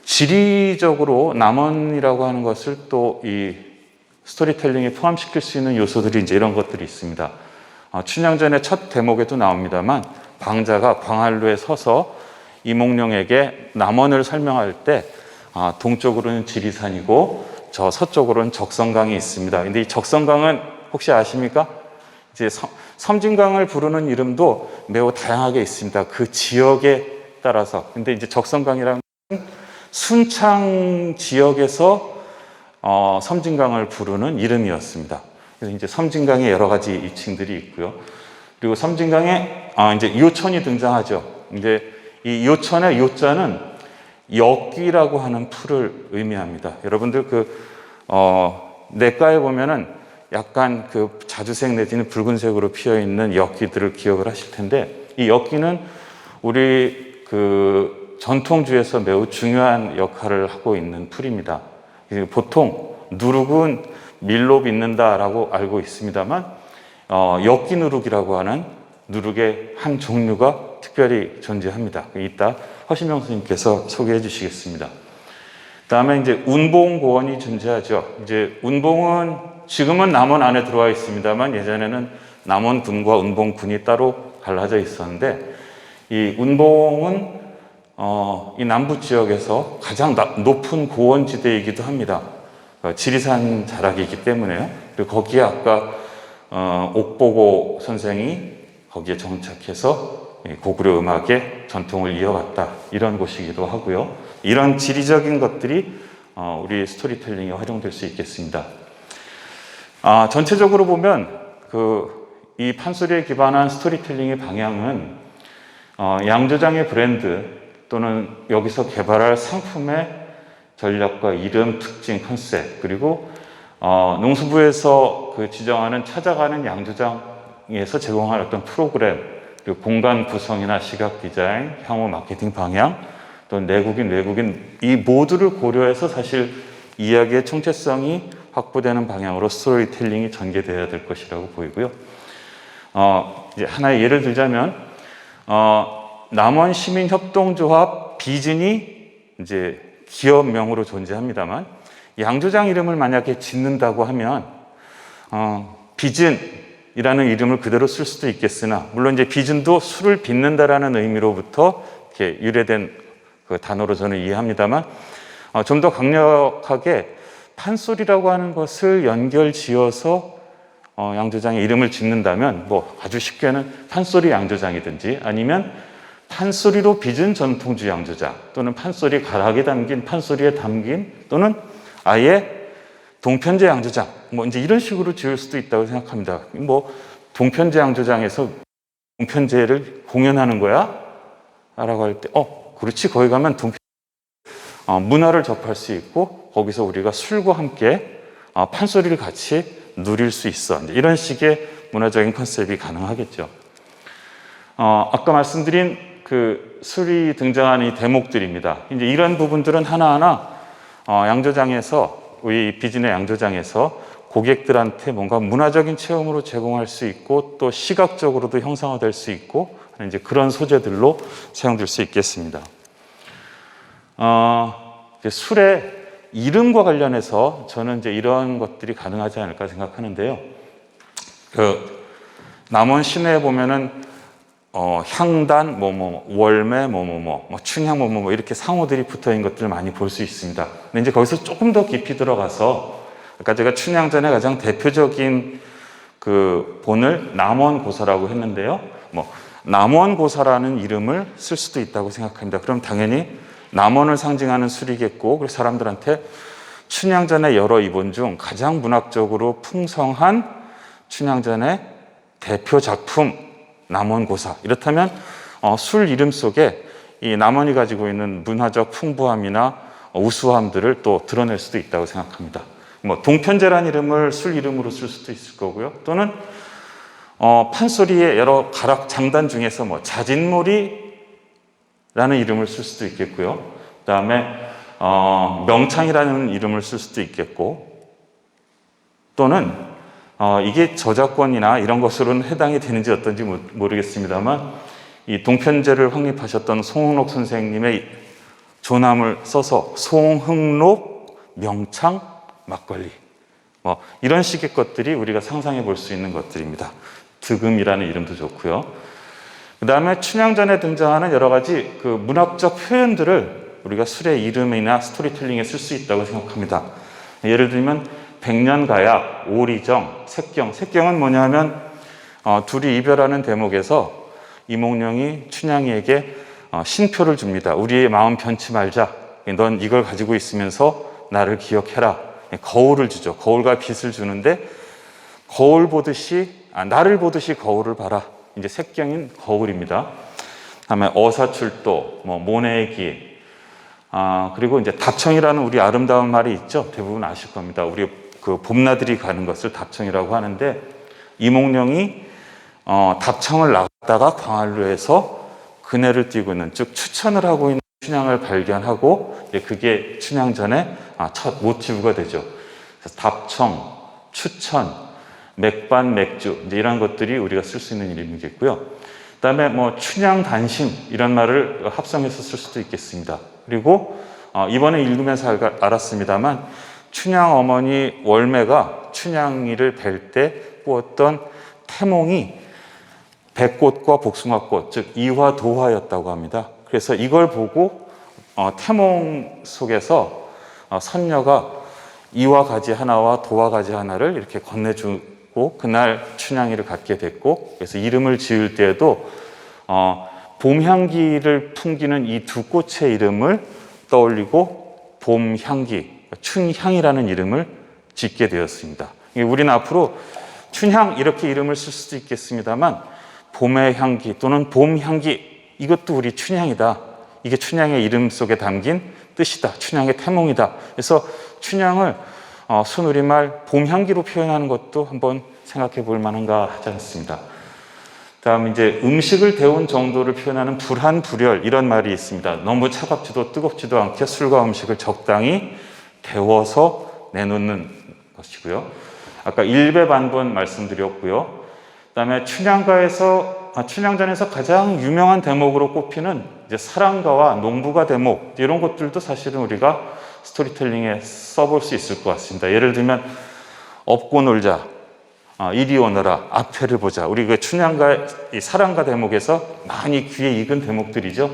지리적으로 남원이라고 하는 것을 또 이 스토리텔링에 포함시킬 수 있는 요소들이 이제 이런 것들이 있습니다. 춘향전의 첫 대목에도 나옵니다만 방자가 광활루에 서서 이몽룡에게 남원을 설명할 때 동쪽으로는 지리산이고 저 서쪽으로는 적성강이 있습니다. 근데 이 적성강은 혹시 아십니까? 이제 섬진강을 부르는 이름도 매우 다양하게 있습니다. 그 지역에 따라서. 근데 이제 적성강이라는 것은 순창 지역에서 섬진강을 부르는 이름이었습니다. 그래서 이제 섬진강에 여러 가지 이칭들이 있고요. 그리고 섬진강에 이제 요천이 등장하죠. 이제 이 요천의 요자는 엽귀라고 하는 풀을 의미합니다. 여러분들 내과에 보면은 약간 그 자주색 내지는 붉은색으로 피어 있는 엽귀들을 기억을 하실 텐데 이 엽귀는 우리 그 전통주에서 매우 중요한 역할을 하고 있는 풀입니다. 보통 누룩은 밀로 빚는다라고 알고 있습니다만 엽귀 누룩이라고 하는 누룩의 한 종류가 특별히 존재합니다. 이따 허신명 선생님께서 소개해 주시겠습니다. 다음에 이제 운봉고원이 존재하죠. 이제 운봉은 지금은 남원 안에 들어와 있습니다만 예전에는 남원군과 운봉군이 따로 갈라져 있었는데 이 운봉은 이 남부 지역에서 가장 높은 고원지대이기도 합니다. 지리산 자락이기 때문에요. 그리고 거기에 아까 옥보고 선생이 거기에 정착해서 고구려 음악의 전통을 이어갔다. 이런 곳이기도 하고요. 이런 지리적인 것들이 우리 스토리텔링에 활용될 수 있겠습니다. 전체적으로 보면 이 판소리에 기반한 스토리텔링의 방향은 양조장의 브랜드 또는 여기서 개발할 상품의 전략과 이름, 특징, 컨셉 그리고 농수부에서 지정하는 찾아가는 양조장에서 제공할 어떤 프로그램 그리고 공간 구성이나 시각 디자인, 향후 마케팅 방향 또 내국인, 외국인 이 모두를 고려해서 사실 이야기의 총체성이 확보되는 방향으로 스토리텔링이 전개되어야 될 것이라고 보이고요. 이제 하나의 예를 들자면 남원시민협동조합 비진이 이제 기업명으로 존재합니다만 양조장 이름을 만약에 짓는다고 하면 비진 이라는 이름을 그대로 쓸 수도 있겠으나, 물론 이제 비준도 술을 빚는다라는 의미로부터 이렇게 유래된 그 단어로 저는 이해합니다만, 좀 더 강력하게 판소리라고 하는 것을 연결 지어서 양조장의 이름을 짓는다면, 뭐 아주 쉽게는 판소리 양조장이든지 아니면 판소리로 빚은 전통주 양조장, 또는 판소리 가락에 담긴, 판소리에 담긴, 또는 아예 동편제 양조장, 뭐 이제 이런 식으로 지을 수도 있다고 생각합니다. 뭐 동편제 양조장에서 동편제를 공연하는 거야? 라고 할 때, 그렇지, 거기 가면 문화를 접할 수 있고, 거기서 우리가 술과 함께 판소리를 같이 누릴 수 있어. 이런 식의 문화적인 컨셉이 가능하겠죠. 아까 말씀드린 그 술이 등장하는 이 대목들입니다. 이제 이런 부분들은 하나하나 양조장에서, 우리 비진의 양조장에서 고객들한테 뭔가 문화적인 체험으로 제공할 수 있고, 또 시각적으로도 형상화될 수 있고, 이제 그런 소재들로 사용될 수 있겠습니다. 술의 이름과 관련해서 저는 이제 이런 것들이 가능하지 않을까 생각하는데요. 남원 시내에 보면은 향단, 월매, 춘향, 이렇게 상호들이 붙어 있는 것들을 많이 볼 수 있습니다. 근데 이제 거기서 조금 더 깊이 들어가서, 아까 제가 춘향전의 가장 대표적인 그 본을 남원고사라고 했는데요. 남원고사라는 이름을 쓸 수도 있다고 생각합니다. 그럼 당연히 남원을 상징하는 술이겠고, 그래서 사람들한테 춘향전의 여러 이본 중 가장 문학적으로 풍성한 춘향전의 대표 작품 남원고사, 이렇다면 술 이름 속에 이 남원이 가지고 있는 문화적 풍부함이나 우수함들을 또 드러낼 수도 있다고 생각합니다. 동편제라는 이름을 술 이름으로 쓸 수도 있을 거고요. 또는 판소리의 여러 가락 장단 중에서 자진몰이라는 이름을 쓸 수도 있겠고요. 그 다음에 명창이라는 이름을 쓸 수도 있겠고, 또는 이게 저작권이나 이런 것으로는 해당이 되는지 어떤지 모르겠습니다만, 이 동편제를 확립하셨던 송흥록 선생님의 조남을 써서 송흥록 명창 막걸리, 이런 식의 것들이 우리가 상상해 볼 수 있는 것들입니다. 득음이라는 이름도 좋고요. 그 다음에 춘향전에 등장하는 여러 가지 그 문학적 표현들을 우리가 술의 이름이나 스토리텔링에 쓸 수 있다고 생각합니다. 예를 들면 백년가약, 오리정, 색경. 색경은 뭐냐면 둘이 이별하는 대목에서 이몽룡이 춘향이에게 신표를 줍니다. 우리의 마음 변치 말자. 넌 이걸 가지고 있으면서 나를 기억해라. 거울을 주죠. 거울과 빛을 주는데, 거울 보듯이, 나를 보듯이 거울을 봐라. 이제 색경인 거울입니다. 다음에 어사출도, 모내기, 그리고 이제 답청이라는 우리 아름다운 말이 있죠. 대부분 아실 겁니다. 우리 그 봄나들이 가는 것을 답청이라고 하는데, 이몽룡이 답청을 나갔다가 광안루에서 그네를 띄고 있는, 즉 추천을 하고 있는 춘향을 발견하고, 그게 춘향전의 첫 모티브가 되죠. 그래서 답청, 추천, 맥반, 맥주, 이제 이런 것들이 우리가 쓸 수 있는 이름이겠고요. 그다음에 춘향 단심, 이런 말을 합성해서 쓸 수도 있겠습니다. 그리고 이번에 읽으면서 알았습니다만, 춘향 어머니 월매가 춘향이를 뵐 때 꾸었던 태몽이 백꽃과 복숭아꽃, 즉 이화도화였다고 합니다. 그래서 이걸 보고 태몽 속에서 선녀가 이화 가지 하나와 도화 가지 하나를 이렇게 건네주고, 그날 춘향이를 갖게 됐고, 그래서 이름을 지을 때에도 봄향기를 풍기는 이 두 꽃의 이름을 떠올리고 봄향기, 춘향이라는 이름을 짓게 되었습니다. 우리는 앞으로 춘향 이렇게 이름을 쓸 수도 있겠습니다만, 봄의 향기 또는 봄향기, 이것도 우리 춘향이다. 이게 춘향의 이름 속에 담긴 뜻이다. 춘향의 태몽이다. 그래서 춘향을 순우리말 봄향기로 표현하는 것도 한번 생각해 볼 만한가 하지 않습니다. 다음 이제 음식을 데운 정도를 표현하는 불한불열, 이런 말이 있습니다. 너무 차갑지도 뜨겁지도 않게 술과 음식을 적당히 데워서 내놓는 것이고요. 아까 일배반번 말씀드렸고요. 그다음에 춘향전에서 가장 유명한 대목으로 꼽히는 이제 사랑가와 농부가 대목, 이런 것들도 사실은 우리가 스토리텔링에 써볼 수 있을 것 같습니다. 예를 들면 업고 놀자, 이리 오너라, 앞에를 보자. 우리 그 춘향가 이 사랑가 대목에서 많이 귀에 익은 대목들이죠.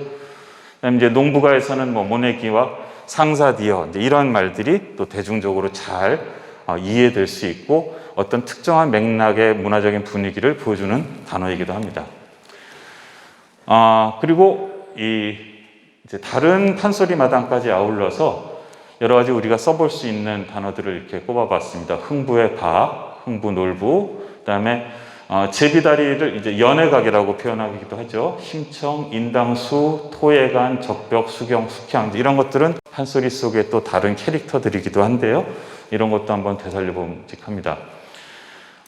그다음에 이제 농부가에서는 뭐 모내기와 상사디어 이제 이런 말들이 또 대중적으로 잘 이해될 수 있고 어떤 특정한 맥락의 문화적인 분위기를 보여주는 단어이기도 합니다. 그리고 이제 다른 판소리 마당까지 아울러서 여러 가지 우리가 써볼 수 있는 단어들을 이렇게 꼽아봤습니다. 흥부의 가, 흥부놀부, 그다음에 제비다리를 이제 연애각이라고 표현하기도 하죠. 심청, 인당수, 토예간, 적벽, 수경, 숙향 이런 것들은 판소리 속의 또 다른 캐릭터들이기도 한데요. 이런 것도 한번 되살려봄직합니다.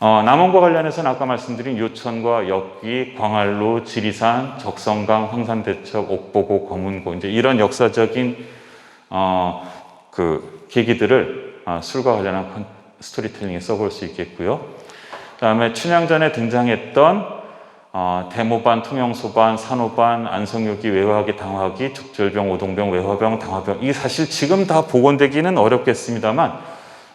남원과 관련해서는 아까 말씀드린 요천과 역귀, 광안루, 지리산, 적성강, 황산대첩, 옥보고, 검은고 이제 이런 역사적인 그 계기들을 술과 관련한 스토리텔링에 써볼 수 있겠고요. 그다음에 춘향전에 등장했던 대모반, 통영소반, 산호반, 안성유기, 외화기, 당화기, 죽절병, 오동병, 외화병, 당화병 이게 사실 지금 다 복원되기는 어렵겠습니다만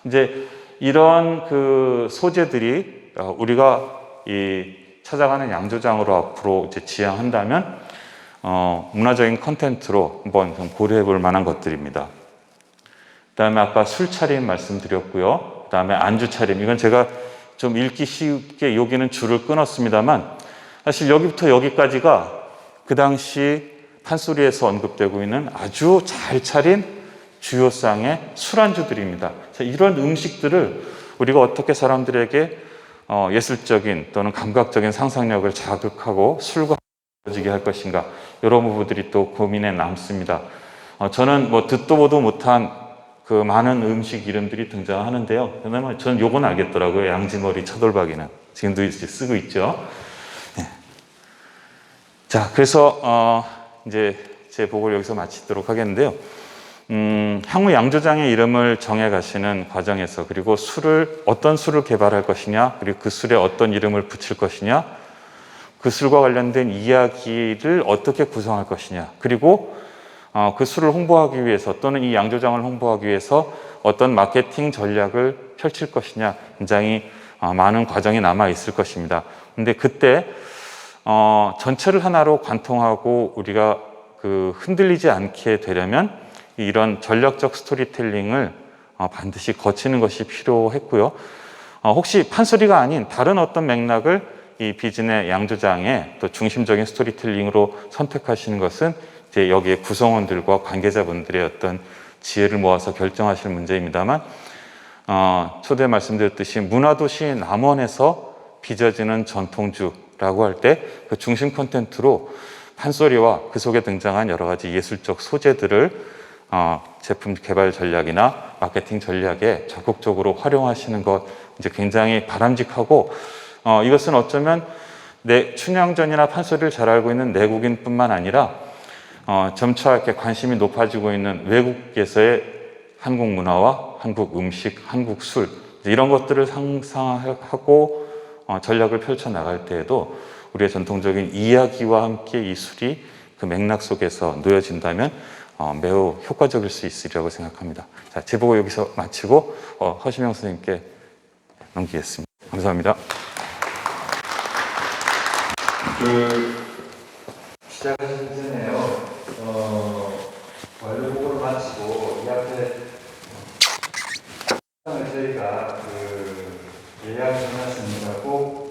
이제 이런 그 소재들이 우리가 이 찾아가는 양조장으로 앞으로 이제 지향한다면 문화적인 컨텐츠로 한번 좀 고려해 볼 만한 것들입니다. 그다음에 아까 술차림 말씀드렸고요. 그다음에 안주차림 이건 제가 좀 읽기 쉽게 여기는 줄을 끊었습니다만 사실 여기부터 여기까지가 그 당시 판소리에서 언급되고 있는 아주 잘 차린 주요 쌍의 술안주들입니다. 이런 음식들을 우리가 어떻게 사람들에게 예술적인 또는 감각적인 상상력을 자극하고 술과 이어지게 할 것인가 이런 부분들이 또 고민에 남습니다. 저는 뭐 듣도 보도 못한 그 많은 음식 이름들이 등장하는데요. 그다음에 저는 요건 알겠더라고요. 양지머리 차돌박이는 지금도 이제 쓰고 있죠. 네. 자, 그래서 이제 제 보고를 여기서 마치도록 하겠는데요. 향후 양조장의 이름을 정해 가시는 과정에서 그리고 어떤 술을 개발할 것이냐 그리고 그 술에 어떤 이름을 붙일 것이냐 그 술과 관련된 이야기를 어떻게 구성할 것이냐 그리고 그 술을 홍보하기 위해서 또는 이 양조장을 홍보하기 위해서 어떤 마케팅 전략을 펼칠 것이냐 굉장히 많은 과정이 남아 있을 것입니다. 근데 그때 전체를 하나로 관통하고 우리가 그 흔들리지 않게 되려면 이런 전략적 스토리텔링을 반드시 거치는 것이 필요했고요. 혹시 판소리가 아닌 다른 어떤 맥락을 이 비진의 양조장의 또 중심적인 스토리텔링으로 선택하시는 것은 이제 여기에 구성원들과 관계자분들의 어떤 지혜를 모아서 결정하실 문제입니다만 초대 말씀드렸듯이 문화도시 남원에서 빚어지는 전통주라고 할 때 그 중심 콘텐츠로 판소리와 그 속에 등장한 여러 가지 예술적 소재들을 제품 개발 전략이나 마케팅 전략에 적극적으로 활용하시는 것 이제 굉장히 바람직하고 이것은 어쩌면 춘향전이나 판소리를 잘 알고 있는 내국인뿐만 아니라 점차 이렇게 관심이 높아지고 있는 외국에서의 한국 문화와 한국 음식, 한국 술 이런 것들을 상상하고 전략을 펼쳐 나갈 때에도 우리의 전통적인 이야기와 함께 이 술이 그 맥락 속에서 놓여진다면 매우 효과적일 수 있으리라고 생각합니다. 자, 제 보고 여기서 마치고 허시명 선생님께 넘기겠습니다. 감사합니다. 시작하시기 전에요. 완료 보고를 마치고 이 앞에 저희가 예약 전화선이라고